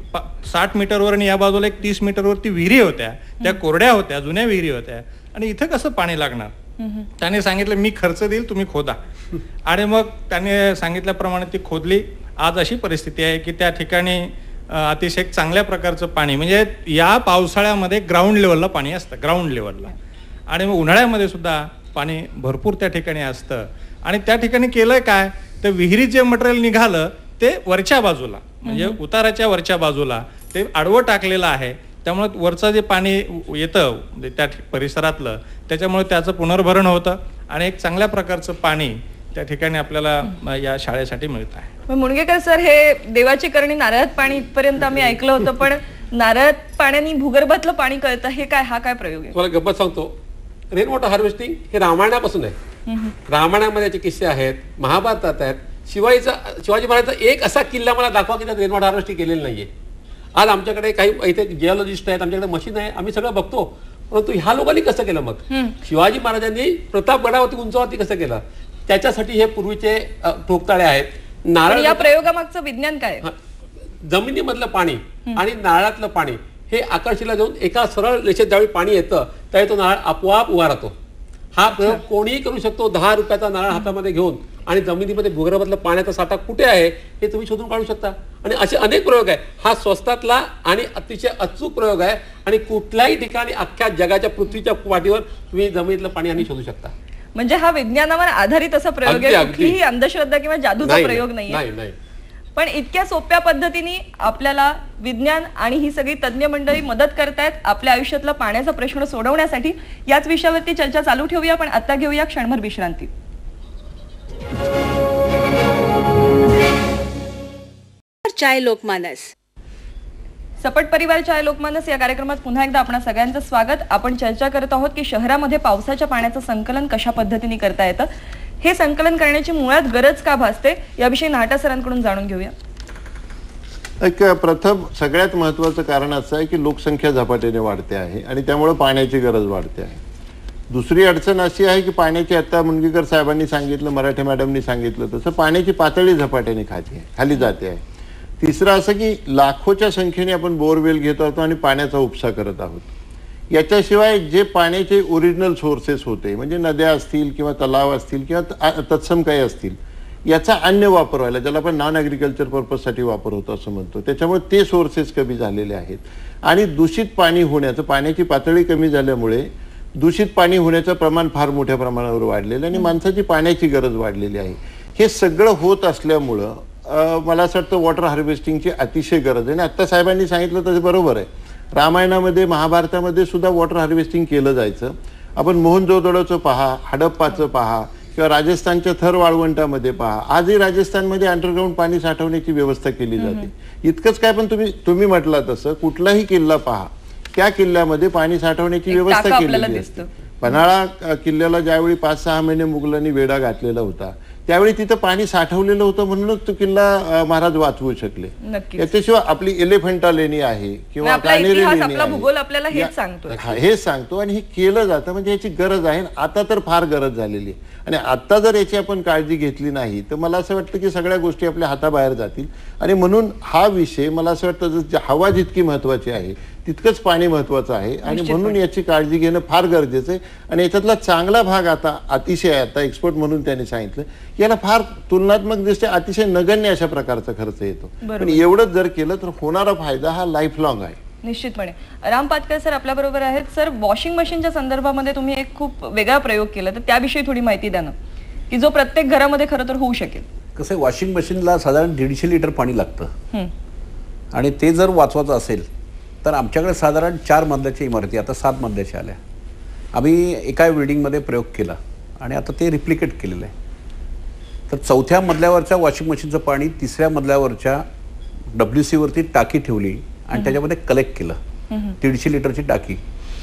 60 मीटरवर आणि या बाजूला एक 30 मीटरवरती विहिरी होत्या, त्या कोरड्या होत्या, जुन्या विहिरी होत्या. आणि इथं कसं पाणी लागणार? त्याने सांगितलं मी खर्च देईल, तुम्ही खोदा. आणि मग त्याने सांगितल्याप्रमाणे ती खोदली. आज अशी परिस्थिती आहे की त्या ठिकाणी अतिशय चांगल्या प्रकारचं पाणी, म्हणजे या पावसाळ्यामध्ये ग्राउंड लेवलला पाणी असतं, ग्राउंड लेवलला. आणि मग उन्हाळ्यामध्ये सुद्धा पाणी भरपूर त्या ठिकाणी असतं. आणि त्या ठिकाणी केलंय काय, तर विहिरीत जे मटेरियल निघालं ते वरच्या बाजूला, म्हणजे उताराच्या वरच्या बाजूला ते आडवं टाकलेलं आहे. त्यामुळे वरचं जे पाणी येतं त्या परिसरातलं, त्याच्यामुळे त्याचं पुनर्भरण होतं आणि एक चांगल्या प्रकारचं पाणी त्या ठिकाणी आपल्याला या शाळेसाठी मिळत आहे. मुणगेकर सर, हे देवाची करणी नारळात पाणी इथपर्यंत आम्ही ऐकलं होतं, पण नारळात पाण्याने भूगर्भातलं पाणी कळतं, हे काय, हा काय प्रयोग आहे? तुम्हाला गप्पत सांगतो, रेन वॉटर हार्वेस्टिंग हे रामायणापासून आहे. रामायणामध्ये याचे किस्से आहेत, महाभारतात आहेत. शिवाजी महाराजांचा एक असा किल्ला मला दाखवा की त्यात रेन वॉटर हार्वेस्टिंग केलेलं नाहीये. आज आमच्याकडे काही इथे जिओलॉजिस्ट आहेत, आमच्याकडे मशीन आहे, आम्ही सगळं बघतो. परंतु ह्या लोकांनी कसं केलं? मग शिवाजी महाराजांनी प्रतापगडावरती उंचावरती कसं केलं? त्याच्यासाठी हे पूर्वीचे ठोकताळे आहेत. नारळ, या प्रयोगामागचं विज्ञान काय? जमिनीमधलं पाणी आणि नारळातलं पाणी हे आकर्षीला जाऊन एका सरळ रेषेत ज्यावेळी पाणी येतं त्यावेळी तो नारळ आपोआप उभा राहतो. हा प्रयोग कोणीही करू शकतो. 10 रुपयाचा नारळ हातामध्ये घेऊन आणि जमिनीमध्ये भूगर्भातला पाण्याचा साठा कुठे आहे हे तुम्ही शोधून काढू शकता. आणि असे अनेक प्रयोग आहे. हा स्वस्तातला आणि अतिशय अचूक प्रयोग आहे आणि कुठल्याही ठिकाणी अख्ख्या जगाच्या पृथ्वीच्या पाठीवर तुम्ही जमिनीतलं पाणी आणि शोधू शकता. म्हणजे हा विज्ञानावर आधारित असा प्रयोग आहे, कुठलीही अंधश्रद्धा किंवा जादूचा प्रयोग नाहीये. पण इतक्या सोप्या पद्धतीने आपल्याला विज्ञान आणि ही सगळी तज्ञ मंडळी मदत करतायत आपल्या आयुष्यातला पाण्याचा प्रश्न सोडवण्यासाठी. याच विषयावरती चर्चा चालू ठेवूया, पण आता घेऊया क्षणभर विश्रांती. चाय लोकमानस. सपट परिवार चाय लोकमानस या कार्यक्रमात पुन्हा एकदा आपणा सगळ्यांचं स्वागत. आपण चर्चा करत आहोत की शहरामध्ये पावसाच्या पाण्याचं संकलन कशा पद्धतीने करता येतं, हे संकलन करण्याची मुळात गरज का भासते, याविषयी नाटा सरांकडून जाणून घेऊया. एक प्रथम सगळ्यात महत्त्वाचं कारण असं आहे की लोकसंख्या झपाट्याने वाढते आहे आणि त्यामुळे पाण्याची गरज वाढते आहे. दुसरी अडचण अशी आहे की पाण्याची, आता मुणगेकर साहेबांनी सांगितलं, मराठे मॅडमनी सांगितलं तसं, पाण्याची पातळी झपाट्याने खाली जाते आहे. तिसरं असं की लाखोच्या संख्येने आपण बोरवेल घेत आहोत आणि पाण्याचा उपसा करत आहोत. याच्याशिवाय जे पाण्याचे ओरिजिनल सोर्सेस होते, म्हणजे नद्या असतील किंवा तलाव असतील किंवा तत्सम काही असतील, याचा अन्य वापर व्हायला, ज्याला आपण नॉन ॲग्रिकल्चर पर्पजसाठी वापर होतो असं म्हणतो, त्याच्यामुळे ते सोर्सेस कमी झालेले आहेत. आणि दूषित पाणी होण्याचं, पाण्याची पातळी कमी झाल्यामुळे दूषित पाणी होण्याचं प्रमाण फार मोठ्या प्रमाणावर वाढलेलं आणि माणसाची पाण्याची गरज वाढलेली आहे. हे सगळं होत असल्यामुळं मला असं वाटतं वॉटर हार्वेस्टिंगची अतिशय गरज आहे. आणि आत्ता साहेबांनी सांगितलं तसं बरोबर आहे. रामायणामध्ये, महाभारतामध्ये सुद्धा वॉटर हार्वेस्टिंग केलं जायचं. आपण मोहनजोदडोचं पहा, हडप्पाचं पहा किंवा राजस्थानच्या थर वाळवंटामध्ये पहा. आजही राजस्थानमध्ये अंडरग्राऊंड पाणी साठवण्याची व्यवस्था केली जाते. इतकंच काय, पण तुम्ही म्हटलं तसं कुठलाही किल्ला पहा, त्या किल्ल्यामध्ये पाणी साठवण्याची व्यवस्था केलेली असते. पन्हाळा किल्ल्याला ज्यावेळी 5-6 महिने मुघलांनी वेढा घातलेला होता, त्यावेळी तिथं पाणी साठवलेलं होतं म्हणूनच तो किल्ला महाराज वाचवू शकले. याच्याशिवाय आपली एलिफंटा लेणी आहे किंवा कानेरी लेणी आहे, हेच सांगतो. आणि हे केलं जातं म्हणजे याची गरज आहे. आता तर फार गरज झालेली आहे आणि आता जर याची आपण काळजी घेतली नाही तर मला असं वाटतं की सगळ्या गोष्टी आपल्या हाताबाहेर जातील. आणि म्हणून हा विषय मला असं वाटतं हवा जितकी महत्वाची आहे तितकंच पाणी महत्वाचं आहे आणि म्हणून याची काळजी घेणं फार गरजेचं आहे. आणि याच्यातला चांगला भाग आता अतिशय, आता एक्सपर्ट म्हणून त्यांनी सांगितलं, याला फार तुलनात्मक दृष्ट्या अतिशय नगण्य अशा प्रकारचा खर्च येतो. पण एवढंच जर केलं तर होणारा फायदा हा लाईफ लॉंग आहे. निश्चितपणे. राम पाटकर सर आपल्या बरोबर आहेत. सर, वॉशिंग मशीनच्या संदर्भामध्ये तुम्ही एक खूप वेगळा प्रयोग केला, तर त्याविषयी थोडी माहिती द्या ना, की जो प्रत्येक घरामध्ये खरं तर होऊ शकेल. कसं, वॉशिंग मशीनला साधारण 150 लिटर पाणी लागतं आणि ते जर वाचवायचं असेल तर आमच्याकडे साधारण 4 मजल्याच्या इमारती, आता 7 मजल्याच्या आल्या. आम्ही एका बिल्डिंगमध्ये प्रयोग केला आणि आता ते रिप्लिकेट केलेलं आहे. तर 4थ्या मजल्यावरच्या वॉशिंग मशीनचं पाणी 3ऱ्या मजल्यावरच्या WC वरती टाकी ठेवली आणि त्याच्यामध्ये कलेक्ट केलं, 150 लिटरची टाकी,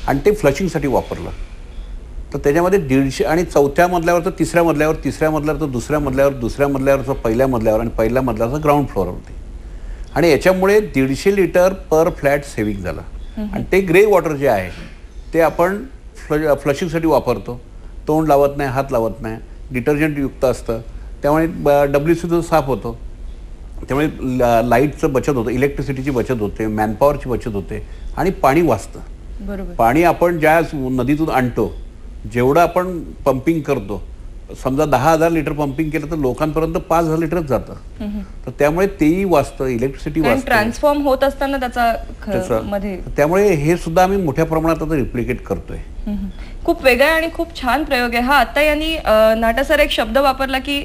आणि ते फ्लशिंगसाठी वापरलं. तर त्याच्यामध्ये 150 आणि 4थ्या मजल्यावरचं 3ऱ्या मजल्यावर, 3ऱ्या मजल्यावरचं 2ऱ्या मजल्यावर, 2ऱ्या मजल्यावरचं 1ल्या मजल्यावर आणि 1ल्या मजल्यावरचं ग्राउंड फ्लोअरवरती. आणि याच्यामुळे 150 लिटर पर फ्लॅट सेव्हिंग झालं. आणि ते ग्रे वॉटर जे आहे ते आपण फ्लशिंगसाठी वापरतो. तोंड लावत नाही, हात लावत नाही, डिटर्जंट युक्त असतं, त्यामुळे WC साफ होतो. त्यामुळे लाईटचं बचत होतं, इलेक्ट्रिसिटीची बचत होते, मॅनपॉवरची बचत होते आणि पाणी वाचतं. बरोबर. पाणी आपण ज्या नदीतून आणतो, जेवढं आपण पंपिंग करतो, समजा 10,000 लिटर पंपिंग केलं तर लोकांपर्यंत 5,000 लिटरच जातं. तर त्यामुळे तेही वाचतं, इलेक्ट्रिसिटी वाचतं, ट्रान्सफॉर्म होत असताना त्याचा मध्ये. त्यामुळे हे सुद्धा आम्ही मोठ्या प्रमाणात आता रिप्लिकेट करतोय. खूप वेगळा आणि खूप छान प्रयोग आहे हा. आता यांनी नाटा सर एक शब्द वापरला की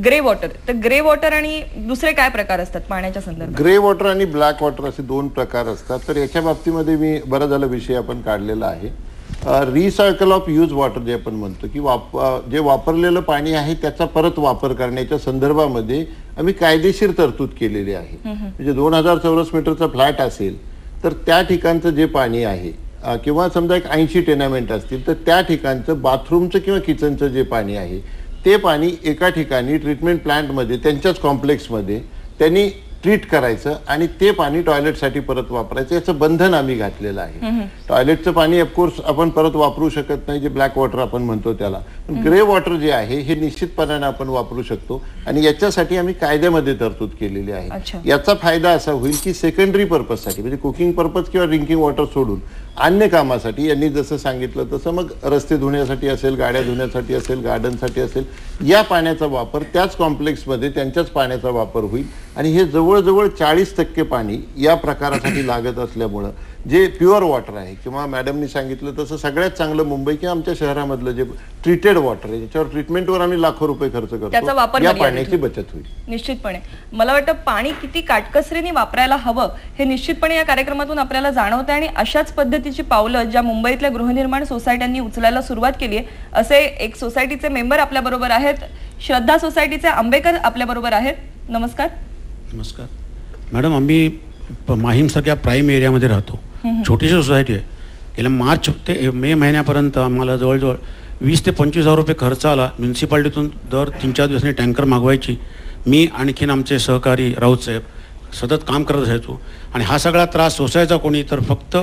ग्रे वॉटर. तर ग्रे वॉटर आणि दुसरे काय प्रकार असतात पाण्याच्या संदर्भात? ग्रे वॉटर आणि ब्लॅक वॉटर असे दोन प्रकार असतात. तर याच्या बाबतीमध्ये मी बरं झालं विषय आपण काढलेला आहे. रिसायकल ऑफ यूज वॉटर जे आपण म्हणतो की जे वापरलेलं पाणी आहे त्याचा परत वापर करण्याच्या संदर्भामध्ये आम्ही कायदेशीर तरतूद केलेली आहे. म्हणजे 2,000 चौरस मीटरचा फ्लॅट असेल तर त्या ठिकाणचं जे पाणी आहे किंवा समजा एक 80 टेनामेंट असतील तर त्या ठिकाणचं बाथरूमचं किंवा किचनचं जे पाणी आहे ते पाणी एका ठिकाणी ट्रीटमेंट प्लांटमध्ये त्यांच्याच कॉम्प्लेक्समध्ये त्यांनी ट्रीट करायचं आणि ते पाणी टॉयलेटसाठी परत वापरायचं, याचं बंधन आम्ही घातलेलं आहे. टॉयलेटचं पाणी ऑफकोर्स आपण परत वापरू शकत नाही, जे ब्लॅक वॉटर आपण म्हणतो त्याला, पण ग्रे वॉटर जे आहे हे निश्चितपणाने आपण वापरू शकतो आणि याच्यासाठी आम्ही कायद्यामध्ये तरतूद केलेली आहे. याचा फायदा असा होईल की सेकंडरी पर्पजसाठी म्हणजे कुकिंग पर्पज किंवा ड्रिंकिंग वॉटर सोडून अन्य कामासाठी यांनी जसं सांगितलं तसं मग रस्ते धुण्यासाठी असेल, गाड्या धुण्यासाठी असेल, गार्डनसाठी असेल, या पाण्याचा वापर त्याच कॉम्प्लेक्समध्ये त्यांच्याच पाण्याचा वापर होईल आणि हे जवळजवळ 40% पाणी या प्रकारासाठी लागत असल्यामुळं जे प्युअर वॉटर आहे किंवा मॅडमनी सांगितलं तसं सगळ्यात चांगलं मुंबई किंवा आमच्या शहरामधलं जे ट्रीटेड वॉटर आहे ज्याच्यावर ट्रीटमेंटवर आम्ही लाखो रुपये खर्च करतो, या पाण्याची बचत होईल. निश्चितपणे मला वाटतं पाणी किती काटकसरीने वापरायला हवं हे निश्चितपणे या कार्यक्रमातून आपल्याला जाणवतं आणि अशाच पद्धतीची पावलं ज्या मुंबईतल्या गृहनिर्माण सोसायट्यांनी उचलायला सुरुवात केली आहे असे एक सोसायटीचे मेंबर आपल्या बरोबर आहेत. श्रद्धा सोसायटीचे आंबेकर आपल्या बरोबर आहेत. नमस्कार. नमस्कार मॅडम. आम्ही माहीमसारख्या प्राईम एरियामध्ये राहतो. छोटीशी सोसायटी आहे. गेल्या मार्च ते मे महिन्यापर्यंत आम्हाला जवळजवळ 20,000 ते 25,000 रुपये खर्च आला. म्युन्सिपाल्टीतून दर 3-4 दिवसांनी टँकर मागवायची. मी आणखीन आमचे सहकारी राऊत साहेब सतत काम करत असायचो आणि हा सगळा त्रास सोसायचा कोणी तर फक्त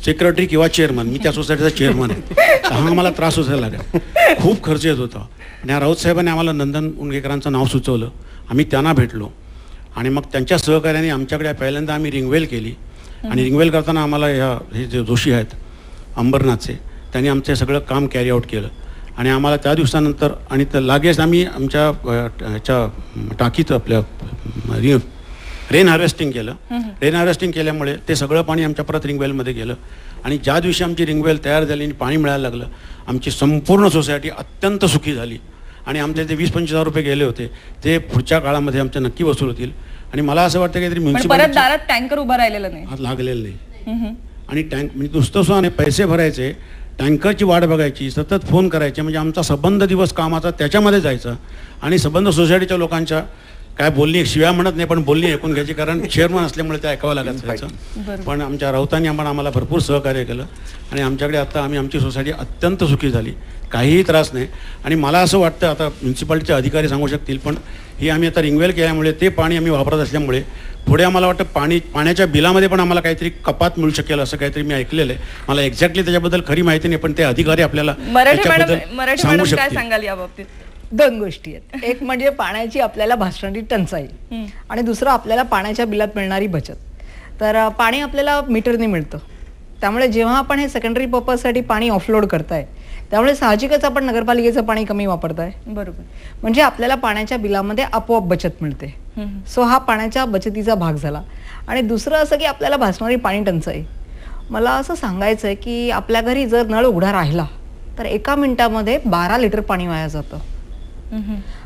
सेक्रेटरी किंवा चेअरमन. मी त्या सोसायटीचा चेअरमन आहे. हा आम्हाला त्रास सोसायला लागला. खूप खर्च येत होता आणि ह्या राऊत साहेबांनी आम्हाला नंदन उनगेकरांचं नाव सुचवलं. आम्ही त्यांना भेटलो आणि मग त्यांच्या सहकार्याने आमच्याकडे पहिल्यांदा आम्ही रिंगवेल केली आणि रिंगवेल करताना आम्हाला हे जे जोशी आहेत अंबरनाथचे त्यांनी आमचे सगळं काम कॅरी आऊट केलं आणि आम्हाला त्या दिवसानंतर आणि लागेच आम्ही आमच्या ह्याच्या टाकीचं आपल्या रेन हार्वेस्टिंग केलं. रेन हार्वेस्टिंग केल्यामुळे ते सगळं पाणी आमच्या परत रिंगवेलमध्ये गेलं आणि ज्या दिवशी आमची रिंगवेल तयार झाली आणि पाणी मिळायला लागलं आमची संपूर्ण सोसायटी अत्यंत सुखी झाली आणि आमचे जे 20-25,000 रुपये गेले होते ते पुढच्या काळामध्ये आमचे नक्की वसूल होतील. आणि मला असं वाटतं काहीतरी म्युन्सिपालिटी दारात टँकर उभा राहिलेला नाही, लागलेलं नाही आणि टँक म्हणजे नुसतं पैसे भरायचे, टँकरची वाट बघायची, सतत फोन करायचे, म्हणजे आमचा संबंध दिवस कामाचा त्याच्यामध्ये जायचा आणि संबंध सोसायटीच्या लोकांच्या काय बोलणी शिव्या म्हणत नाही पण बोलणी ऐकून घ्यायची कारण चेअरमन असल्यामुळे ते ऐकावं लागत जायचं. पण आमच्या राऊतांनी आम्हाला भरपूर सहकार्य केलं आणि आमच्याकडे आता आमची सोसायटी अत्यंत सुखी झाली, काहीही त्रास नाही. आणि मला असं वाटतं आता म्युन्सिपाल्टीचे अधिकारी सांगू शकतील पण ही आम्ही आता रिंगवेल केल्यामुळे ते पाणी आम्ही वापरत असल्यामुळे पुढे आम्हाला वाटतं पाण्याच्या बिलामध्ये पण आम्हाला काहीतरी कपात मिळू शकेल असं काहीतरी मी ऐकलेलं आहे. मला एक्झॅक्टली त्याच्याबद्दल खरी माहिती नाही पण ते अधिकारी आपल्याला सांगू शकतील. सांगाल या बाबतीत? 2 गोष्टी आहेत. एक म्हणजे पाण्याची आपल्याला भासणारी टंचाई आणि दुसरं आपल्याला पाण्याच्या बिलात मिळणारी बचत. तर पाणी आपल्याला मीटरने मिळतं त्यामुळे जेव्हा आपण हे सेकंडरी पर्पजसाठी पाणी ऑफलोड करताय त्यामुळे साहजिकच आपण नगरपालिकेचं पाणी कमी वापरताय. बरोबर. म्हणजे आपल्याला पाण्याच्या बिलामध्ये आपोआप बचत मिळते. सो हा पाण्याच्या बचतीचा भाग झाला. आणि दुसरं असं की आपल्याला भासणारी पाणी टंचाई, मला असं सांगायचं आहे की आपल्या घरी जर नळ उघडा राहिला तर 1 मिनिटामध्ये 12 लिटर पाणी वाया जातं.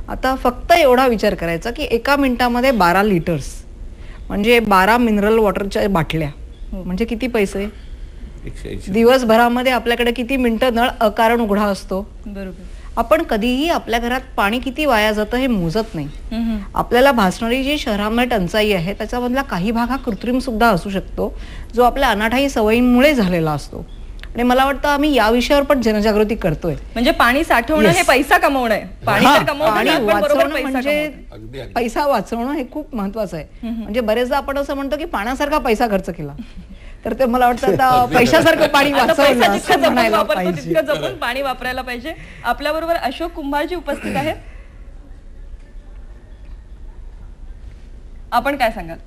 आता फक्त एवढा विचार करायचा की 1 मिनिटामध्ये 12 लिटर्स म्हणजे 12 मिनरल वॉटरच्या बाटल्या म्हणजे किती पैसे. दिवसभरामध्ये आपल्याकडे किती मिनिटं नळ अकारण उघडा असतो. बरोबर. आपण कधीही आपल्या घरात पाणी किती वाया जातं हे मोजत नाही. आपल्याला भासणारी जी शहरामध्ये टंचाई आहे त्याच्यामधला काही भाग हा कृत्रिम सुद्धा असू शकतो जो आपल्या अनाठायी सवयींमुळे झालेला असतो. आणि मला वाटतं आम्ही या विषयावर पण जनजागृती करतोय. म्हणजे पाणी साठवणं हे पैसा कमवणं आहे. पाणी वाचवणं म्हणजे पैसा वाचवणं हे खूप महत्वाचं आहे. म्हणजे बरेचदा आपण असं म्हणतो की पाण्यासारखा पैसा खर्च केला तर ते मला वाटतं आता पैशासारखं पाणी तितकं जपून पाणी वापरायला पाहिजे. आपल्या बरोबर अशोक कुंभारजी उपस्थित आहेत. आपण काय सांगाल?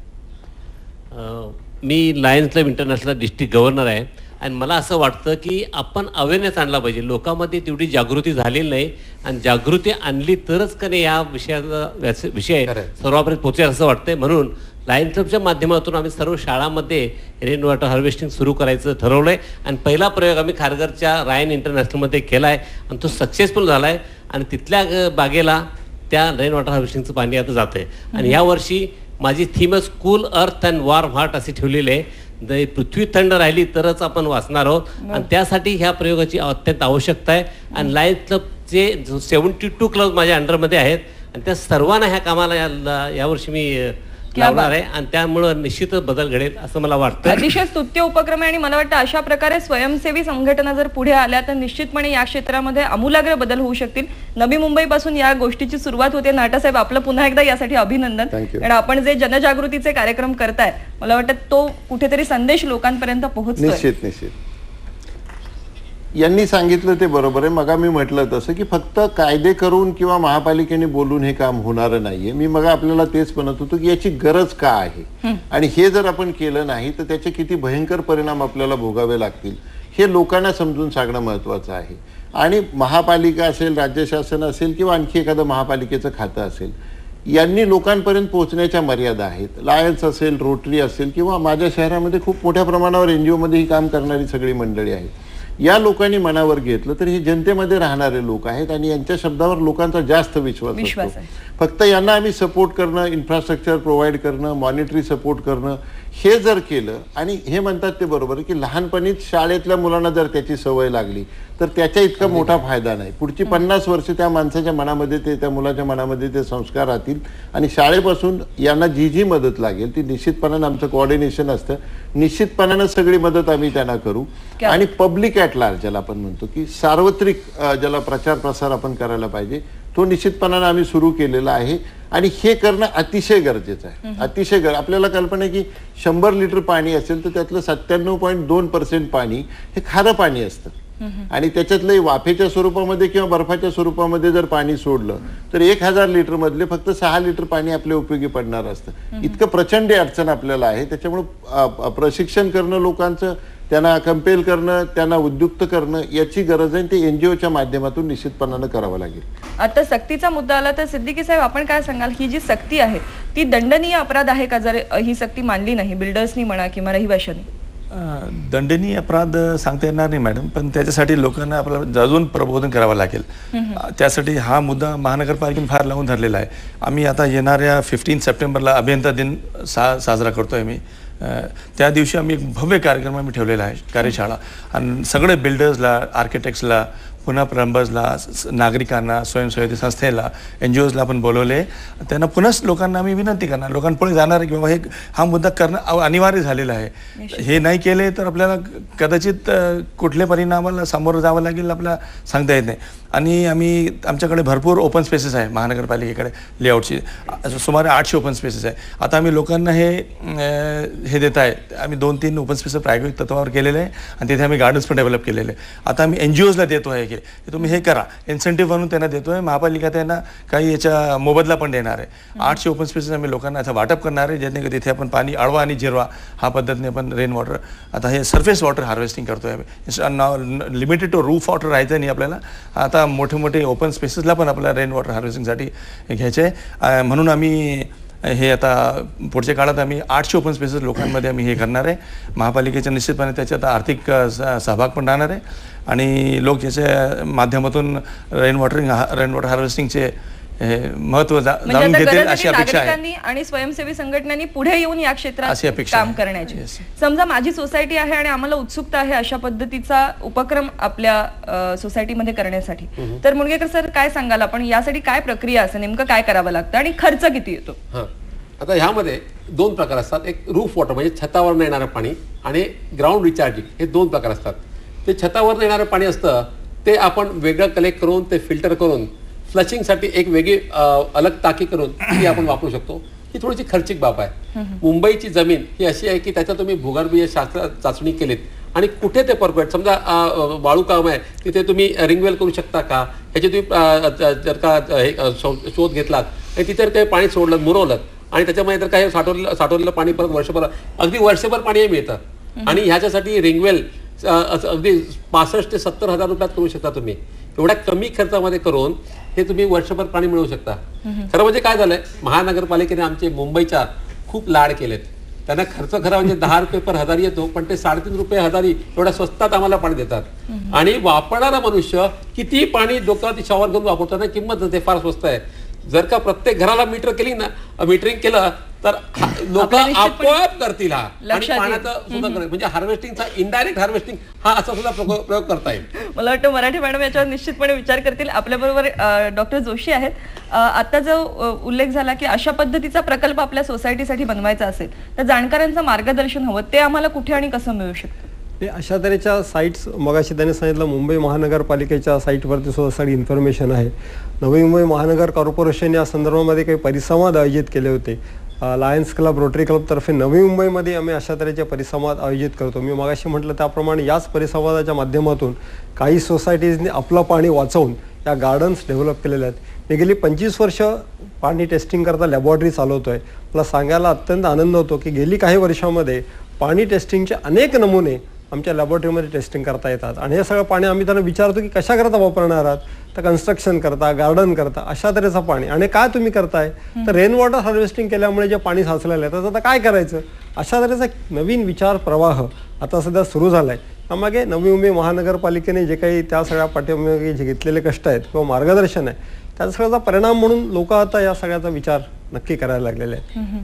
मी Lions Club International district governor आहे आणि मला असं वाटतं की आपण अवेअरनेस आणला पाहिजे. लोकांमध्ये तेवढी जागृती झालेली नाही आणि जागृती आणली तरच का नाही या विषयाचा विषय सर्वांपर्यंत पोहोचेल असं वाटतंय. म्हणून लायन्स क्लबच्या माध्यमातून आम्ही सर्व शाळांमध्ये रेन वॉटर हार्वेस्टिंग सुरू करायचं ठरवलं आहे आणि पहिला प्रयोग आम्ही खारघरच्या रायन इंटरनॅशनलमध्ये केला आहे आणि तो सक्सेसफुल झाला आहे आणि तिथल्या बागेला त्या रेन वॉटर हार्वेस्टिंगचं पाणी आता जातं आहे. आणि यावर्षी माझी थीमच cool earth and warm heart असे ठेवलेले आहे. पृथ्वी थंड राहिली तरच आपण वाचणार आहोत आणि त्यासाठी ह्या प्रयोगाची अत्यंत आवश्यकता आहे. आणि लायन्स क्लबचे 72 क्लब माझ्या अंडरमध्ये आहेत आणि त्या सर्वांना ह्या कामाला यावर्षी मी लावणार आहे आणि त्यामुळं निश्चितच बदल घडेल असं मला वाटतं. अतिशय स्तुत्य उपक्रम आहे आणि मला वाटतं अशा प्रकारे स्वयंसेवी संघटना जर पुढे आल्या तर निश्चितपणे या क्षेत्रामध्ये आमूलाग्र बदल होऊ शकतील. नवी मुंबईपासून या गोष्टीची सुरुवात होते. नाटासाहेब, आपलं पुन्हा एकदा यासाठी अभिनंदन. कारण आपण जे जनजागृतीचे कार्यक्रम करताय मला वाटतं तो कुठेतरी संदेश लोकांपर्यंत पोहोचतोय. निश्चित यांनी सांगितलं ते बरोबर आहे. मग मी म्हटलं तसं की फक्त कायदे करून किंवा महापालिकेने बोलून हे काम होणारं नाहीये. मी मग आपल्याला तेच म्हणत होतो की याची गरज का आहे आणि हे जर आपण केलं नाही तर त्याचे किती भयंकर परिणाम आपल्याला भोगावे लागतील हे लोकांना समजून सांगणं महत्वाचं आहे. आणि महापालिका असेल, राज्य शासन असेल किंवा आणखी एखादं महापालिकेचं खातं असेल, यांनी लोकांपर्यंत पोहोचण्याच्या मर्यादा आहेत. लायन्स असेल, रोटरी असेल किंवा माझ्या शहरामध्ये खूप मोठ्या प्रमाणावर NGO मध्ये ही काम करणारी सगळी मंडळी आहेत. या लोकांनी मनावर घेतलं तर हे जनतेमध्ये राहणारे लोक आहेत आणि यांच्या शब्दावर लोकांचा जास्त विश्वास असतो. फक्त यांना आम्ही सपोर्ट करणं, इन्फ्रास्ट्रक्चर प्रोव्हाइड करणं, मॉनिटरी सपोर्ट करणं हे जर केलं आणि हे म्हणतात ते बरोबर आहे की लहानपणीच शाळेतल्या मुलांना जर त्याची सवय लागली तर त्याच्या इतका मोठा फायदा नाही. पुढची 50 वर्ष त्या माणसाच्या मनामध्ये त्या मुलाच्या मनामध्ये ते संस्कार राहतील आणि शाळेपासून यांना जी मदत लागेल ती निश्चितपणानं आमचं कोऑर्डिनेशन असतं. निश्चितपणानं सगळी मदत आम्ही त्यांना करू. आणि पब्लिक ॲट लार्ज ज्याला आपण म्हणतो की सार्वत्रिक ज्याला प्रचार प्रसार आपण करायला पाहिजे तो निश्चितपणानं आम्ही सुरू केलेला आहे आणि हे करणं अतिशय गरजेचं आहे. अतिशय आपल्याला कल्पना आहे की 100 लिटर पाणी असेल तर त्यातलं 97.2% पाणी हे खारं पाणी असतं आणि त्याच्यातलं वाफेच्या स्वरूपामध्ये किंवा बर्फाच्या स्वरूपामध्ये जर पाणी सोडलं तर 1000 लिटर मधले फक्त 6 लिटर पाणी आपल्या उपयोगी पडणार असतं. इतकं प्रचंड अडचण आपल्याला आहे. त्याच्यामुळे प्रशिक्षण करणं लोकांचं, त्यांना कंपेल करणं, त्यांना उद्युक्त करणं याची गरज आहे. ते NGOच्या माध्यमातून निश्चितपणानं करावं लागेल. आता सक्तीचा मुद्दा आला तर सिद्दीकी साहेब आपण काय सांगाल, ही जी सक्ती आहे ती दंडनीय अपराध आहे का जर ही सक्ती मानली नाही बिल्डर्सनी म्हणा किंवा रहिवाशांनी? दंडनीय अपराध सांगता येणार नाही मॅडम, पण त्याच्यासाठी लोकांना आपल्याला अजून प्रबोधन करावं लागेल. त्यासाठी हा मुद्दा महानगरपालिकेने फार लावून धरलेला आहे. आम्ही आता येणाऱ्या 15 सप्टेंबरला अभियंता दिन साजरा करतोय मी. त्या दिवशी आम्ही एक भव्य कार्यक्रम आम्ही ठेवलेला आहे, कार्यशाळा, आणि सगळे बिल्डर्सला, आर्किटेक्ट्सला, पुन्हा प्लंबर्सला, नागरिकांना, स्वयंसेवी संस्थेला, NGOजला आपण बोलवले. त्यांना पुन्हा लोकांना आम्ही विनंती करणार, लोकांपुढे जाणार की बाबा हा मुद्दा करणं अनिवार्य झालेला आहे. हे नाही केले तर आपल्याला कदाचित कुठल्या परिणामाला सामोरं जावं लागेल आपल्याला सांगता येत नाही. आणि आमच्याकडे भरपूर ओपन स्पेसेस आहे महानगरपालिकेकडे लेआउटची, सुमारे 800 ओपन स्पेसेस आहे. आता आम्ही लोकांना हे देत आहे. आम्ही 2-3 ओपन स्पेसेस प्रायोगिक तत्वावर केलेले आहे आणि तिथे आम्ही गार्डन्स पण डेव्हलप केलेले आहे. आता आम्ही NGOजला देतो आहे की तुम्ही हे करा, इन्सेंटिव्ह म्हणून त्यांना देतोय. महापालिका त्यांना काही याचा मोबदला पण देणार आहे. 800 ओपन स्पेसेस आम्ही लोकांना याचा वाटप करणार आहे, ज्याने तिथे आपण पाणी अळवा आणि जिरवा हा पद्धतीने आपण रेन वॉटर, आता हे सरफेस वॉटर हार्वेस्टिंग करतोय आम्ही. लिमिटेड टू रूफ वॉटर राहायचं नाही आपल्याला. आता मोठे ओपन स्पेसेसला पण आपल्याला रेन वॉटर हार्वेस्टिंगसाठी घ्यायचे आहे. म्हणून आम्ही हे आता पुढच्या काळात आम्ही 800 ओपन स्पेसेस लोकांमध्ये आम्ही हे करणार आहे. महापालिकेच्या निश्चितपणे त्याच्यात आर्थिक सहभाग पण राहणार आहे आणि लोक याच्या माध्यमातून रेन वॉटर हार्वेस्टिंगचे महत्व जाणून घेतील अशी अपेक्षा आहे. आणि स्वयंसेवी संघटनांनी पुढे येऊन या क्षेत्रात काम करण्याची. समजा माझी सोसायटी आहे आणि आम्हाला उत्सुकता आहे अशा पद्धतीचा उपक्रम आपल्या सोसायटीमध्ये करण्यासाठी, तर मुणगेकर सर काय सांगाल आपण, यासाठी काय प्रक्रिया असेल, नेमकं काय करावं लागतं आणि खर्च किती येतो? आता ह्यामध्ये 2 प्रकार असतात. एक रूफ वॉटर म्हणजे छतावर येणारं पाणी आणि ग्राउंड रिचार्जिंग, हे 2 प्रकार असतात. ते छतावर येणारं पाणी असतं ते आपण वेगळं कलेक्ट करून ते फिल्टर करून फ्लशिंगसाठी एक वेगळी अलग टाकी करून ती आपण वापरू शकतो. ही थोडीशी खर्चिक बाब आहे. मुंबईची जमीन ही अशी आहे की त्याच्यात तुम्ही भूगर्भीय शास्त्र चाचणी केलीत आणि कुठे ते परफेक्ट, समजा वाळू काम आहे तिथे तुम्ही रिंगवेल करू शकता का, ह्याची तुम्ही जर का शोध घेतलात आणि तिथे ते पाणी सोडलं, मुरवलं आणि त्याच्यामध्ये तर काय साठवलेलं पाणी परत वर्षभर अगदी वर्षभर पाणी मिळतं आणि ह्याच्यासाठी रिंगवेल अगदी 65 ते 70 हजार रुपयात करू शकता तुम्ही. एवढ्या कमी खर्चामध्ये करून हे तुम्ही वर्षभर पाणी मिळवू शकता. खरं म्हणजे काय झालंय, महानगरपालिकेने आमचे मुंबईच्या खूप लाड केलेत. त्यांना खर्च खरा म्हणजे 10 रुपये पर हजारी येतो, पण ते 3.5 रुपये हजारी एवढ्या स्वस्तात आम्हाला पाणी देतात. आणि वापरणारा मनुष्य किती पाणी डोक्यावरती शॉवर घेऊन वापरताना किंमत ते फार स्वस्त आहे. जर का प्रत्येक घराला मीटरिंग केलं तर लोक आपोआप करतील. हा आणि पाण्याचा सुद्धा म्हणजे हार्वेस्टिंगचा इनडायरेक्ट हार्वेस्टिंग हा असा सुद्धा प्रयोग करता येईल. मला वाटतं मराठी मॅडम याच्यावर निश्चितपणे विचार करतील. आपल्याबरोबर डॉक्टर जोशी आहेत. आता जो उल्लेख झाला की अशा पद्धतीचा प्रकल्प आपल्या सोसायटीसाठी बनवायचा असेल तर जाणकारांचं मार्गदर्शन हवं, ते आम्हाला कुठे आणि कसं मिळू शकतं? अशा तऱ्हेच्या साईट्स मगाशी त्यांनी सांगितलं मुंबई महानगरपालिकेच्या साईटवरती सुद्धा सगळी इन्फॉर्मेशन आहे. नवी मुंबई महानगर कॉर्पोरेशन या संदर्भामध्ये काही परिसंवाद आयोजित केले होते. लायन्स क्लब, रोटरी क्लबतर्फे नवी मुंबईमध्ये आम्ही अशा तऱ्हेचे परिसंवाद आयोजित करतो. मी मगाशी म्हटलं त्याप्रमाणे याच परिसंवादाच्या माध्यमातून काही सोसायटीजने आपलं पाणी वाचवून या गार्डन्स डेव्हलप केलेले आहेत. मी गेली 25 वर्ष पाणी टेस्टिंग करता लॅबॉरेटरी चालवतो आहे. मला सांगायला अत्यंत आनंद होतो की गेली काही वर्षामध्ये पाणी टेस्टिंगचे अनेक नमुने आमच्या लॅबॉरेटरीमध्ये टेस्टिंग करता येतात. आणि हे सगळं पाणी आम्ही त्यांना विचारतो की कशा करता वापरणार आहात, तर कन्स्ट्रक्शन करता, गार्डन करता, अशा तऱ्हेचं पाणी. आणि काय तुम्ही करताय तर रेन वॉटर हार्वेस्टिंग केल्यामुळे जे पाणी साचलेलं आहे त्याचं आता काय करायचं, अशा तऱ्हेचा नवीन विचार प्रवाह आता सध्या सुरू झाला आहे. त्यामागे नवी मुंबई महानगरपालिकेने जे काही त्या सगळ्या पाठीमागे जे घेतलेले कष्ट आहेत किंवा मार्गदर्शन आहे त्याचा सगळ्याचा परिणाम म्हणून लोक आता या सगळ्याचा विचार नक्की करायला लागलेले आहेत.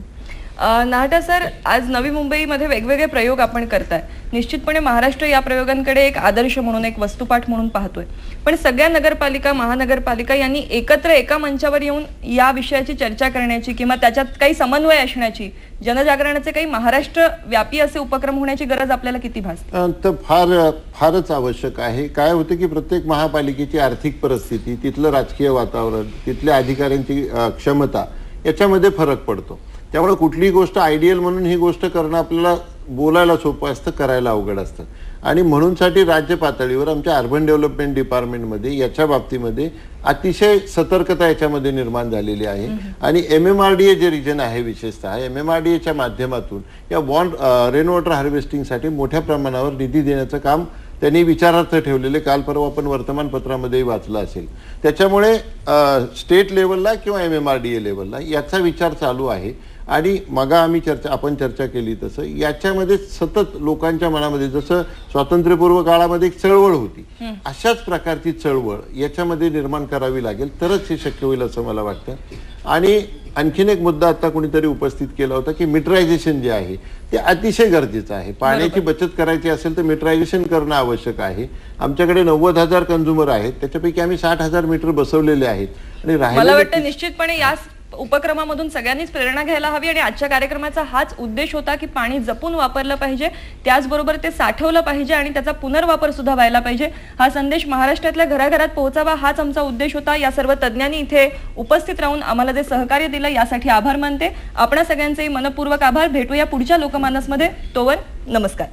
नाहटा सर, आज नवी मुंबईमध्ये वेगवेगळे प्रयोग आपण करताय. निश्चितपणे महाराष्ट्र या प्रयोगांकडे एक आदर्श म्हणून, एक वस्तुपाठ म्हणून पाहतोय. पण सगळ्या नगरपालिका, महानगरपालिका यांनी एकत्र एका मंचावर येऊन या विषयाची चर्चा करण्याची किंवा त्याच्यात काही समन्वय असण्याची, जनजागरणाचे काही महाराष्ट्र व्यापी असे उपक्रम होण्याची गरज आपल्याला किती भासते? तर फारच आवश्यक आहे. काय होतं की प्रत्येक महापालिकेची आर्थिक परिस्थिती, तिथलं राजकीय वातावरण, तिथल्या अधिकाऱ्यांची क्षमता याच्यामध्ये फरक पडतो. त्यामुळे कुठलीही गोष्ट आयडियल म्हणून ही गोष्ट करणं आपल्याला बोलायला सोपं असतं, करायला अवघड असतं. आणि म्हणूनसाठी राज्य पातळीवर आमच्या अर्बन डेव्हलपमेंट डिपार्टमेंटमध्ये याच्या बाबतीमध्ये अतिशय सतर्कता याच्यामध्ये निर्माण झालेली आहे. आणि MMRDA जे रिजन आहे, विशेषतः MMRDAच्या माध्यमातून या रेन वॉटर हार्वेस्टिंगसाठी मोठ्या प्रमाणावर निधी देण्याचं काम त्यांनी विचारार्थ ठेवलेले काल परवा आपण वर्तमानपत्रामध्येही वाचलं असेल. त्याच्यामुळे स्टेट लेवलला किंवा MMRDA लेवलला याचा विचार चालू आहे. आणि मग आपण चर्चा केली तसं याच्यामध्ये सतत लोकांच्या मनामध्ये, जसं स्वातंत्र्यपूर्व काळामध्ये एक चळवळ होती, अशाच प्रकारची चळवळ याच्यामध्ये निर्माण करावी लागेल, तरच हे शक्य होईल असं मला वाटतं. आणि आणखीन एक मुद्दा आता कोणीतरी उपस्थित केला होता की मीटरायझेशन जे आहे ते अतिशय गरजेचं आहे. पाण्याची बचत करायची असेल तर मीटरायझेशन करणं आवश्यक आहे. आमच्याकडे 90,000 कंझ्युमर आहेत, त्याच्यापैकी आम्ही 60,000 मीटर बसवलेले आहेत. आणि मला वाटतं निश्चितपणे या उपक्रमामधून सगळ्यांनीच प्रेरणा घ्यायला हवी. आणि आजच्या कार्यक्रमाचा हाच उद्देश होता की पाणी जपून वापरलं पाहिजे, त्याचबरोबर ते साठवलं पाहिजे आणि त्याचा पुनर्वापर सुद्धा व्हायला पाहिजे. हा संदेश महाराष्ट्रातल्या घराघरात पोहोचावा, हाच आमचा उद्देश होता. या सर्व तज्ज्ञांनी इथे उपस्थित राहून आम्हाला जे सहकार्य दिलं यासाठी आभार मानते. आपणा सगळ्यांचे मनपूर्वक आभार. भेटूया पुढच्या लोकमानसमध्ये. तोवर नमस्कार.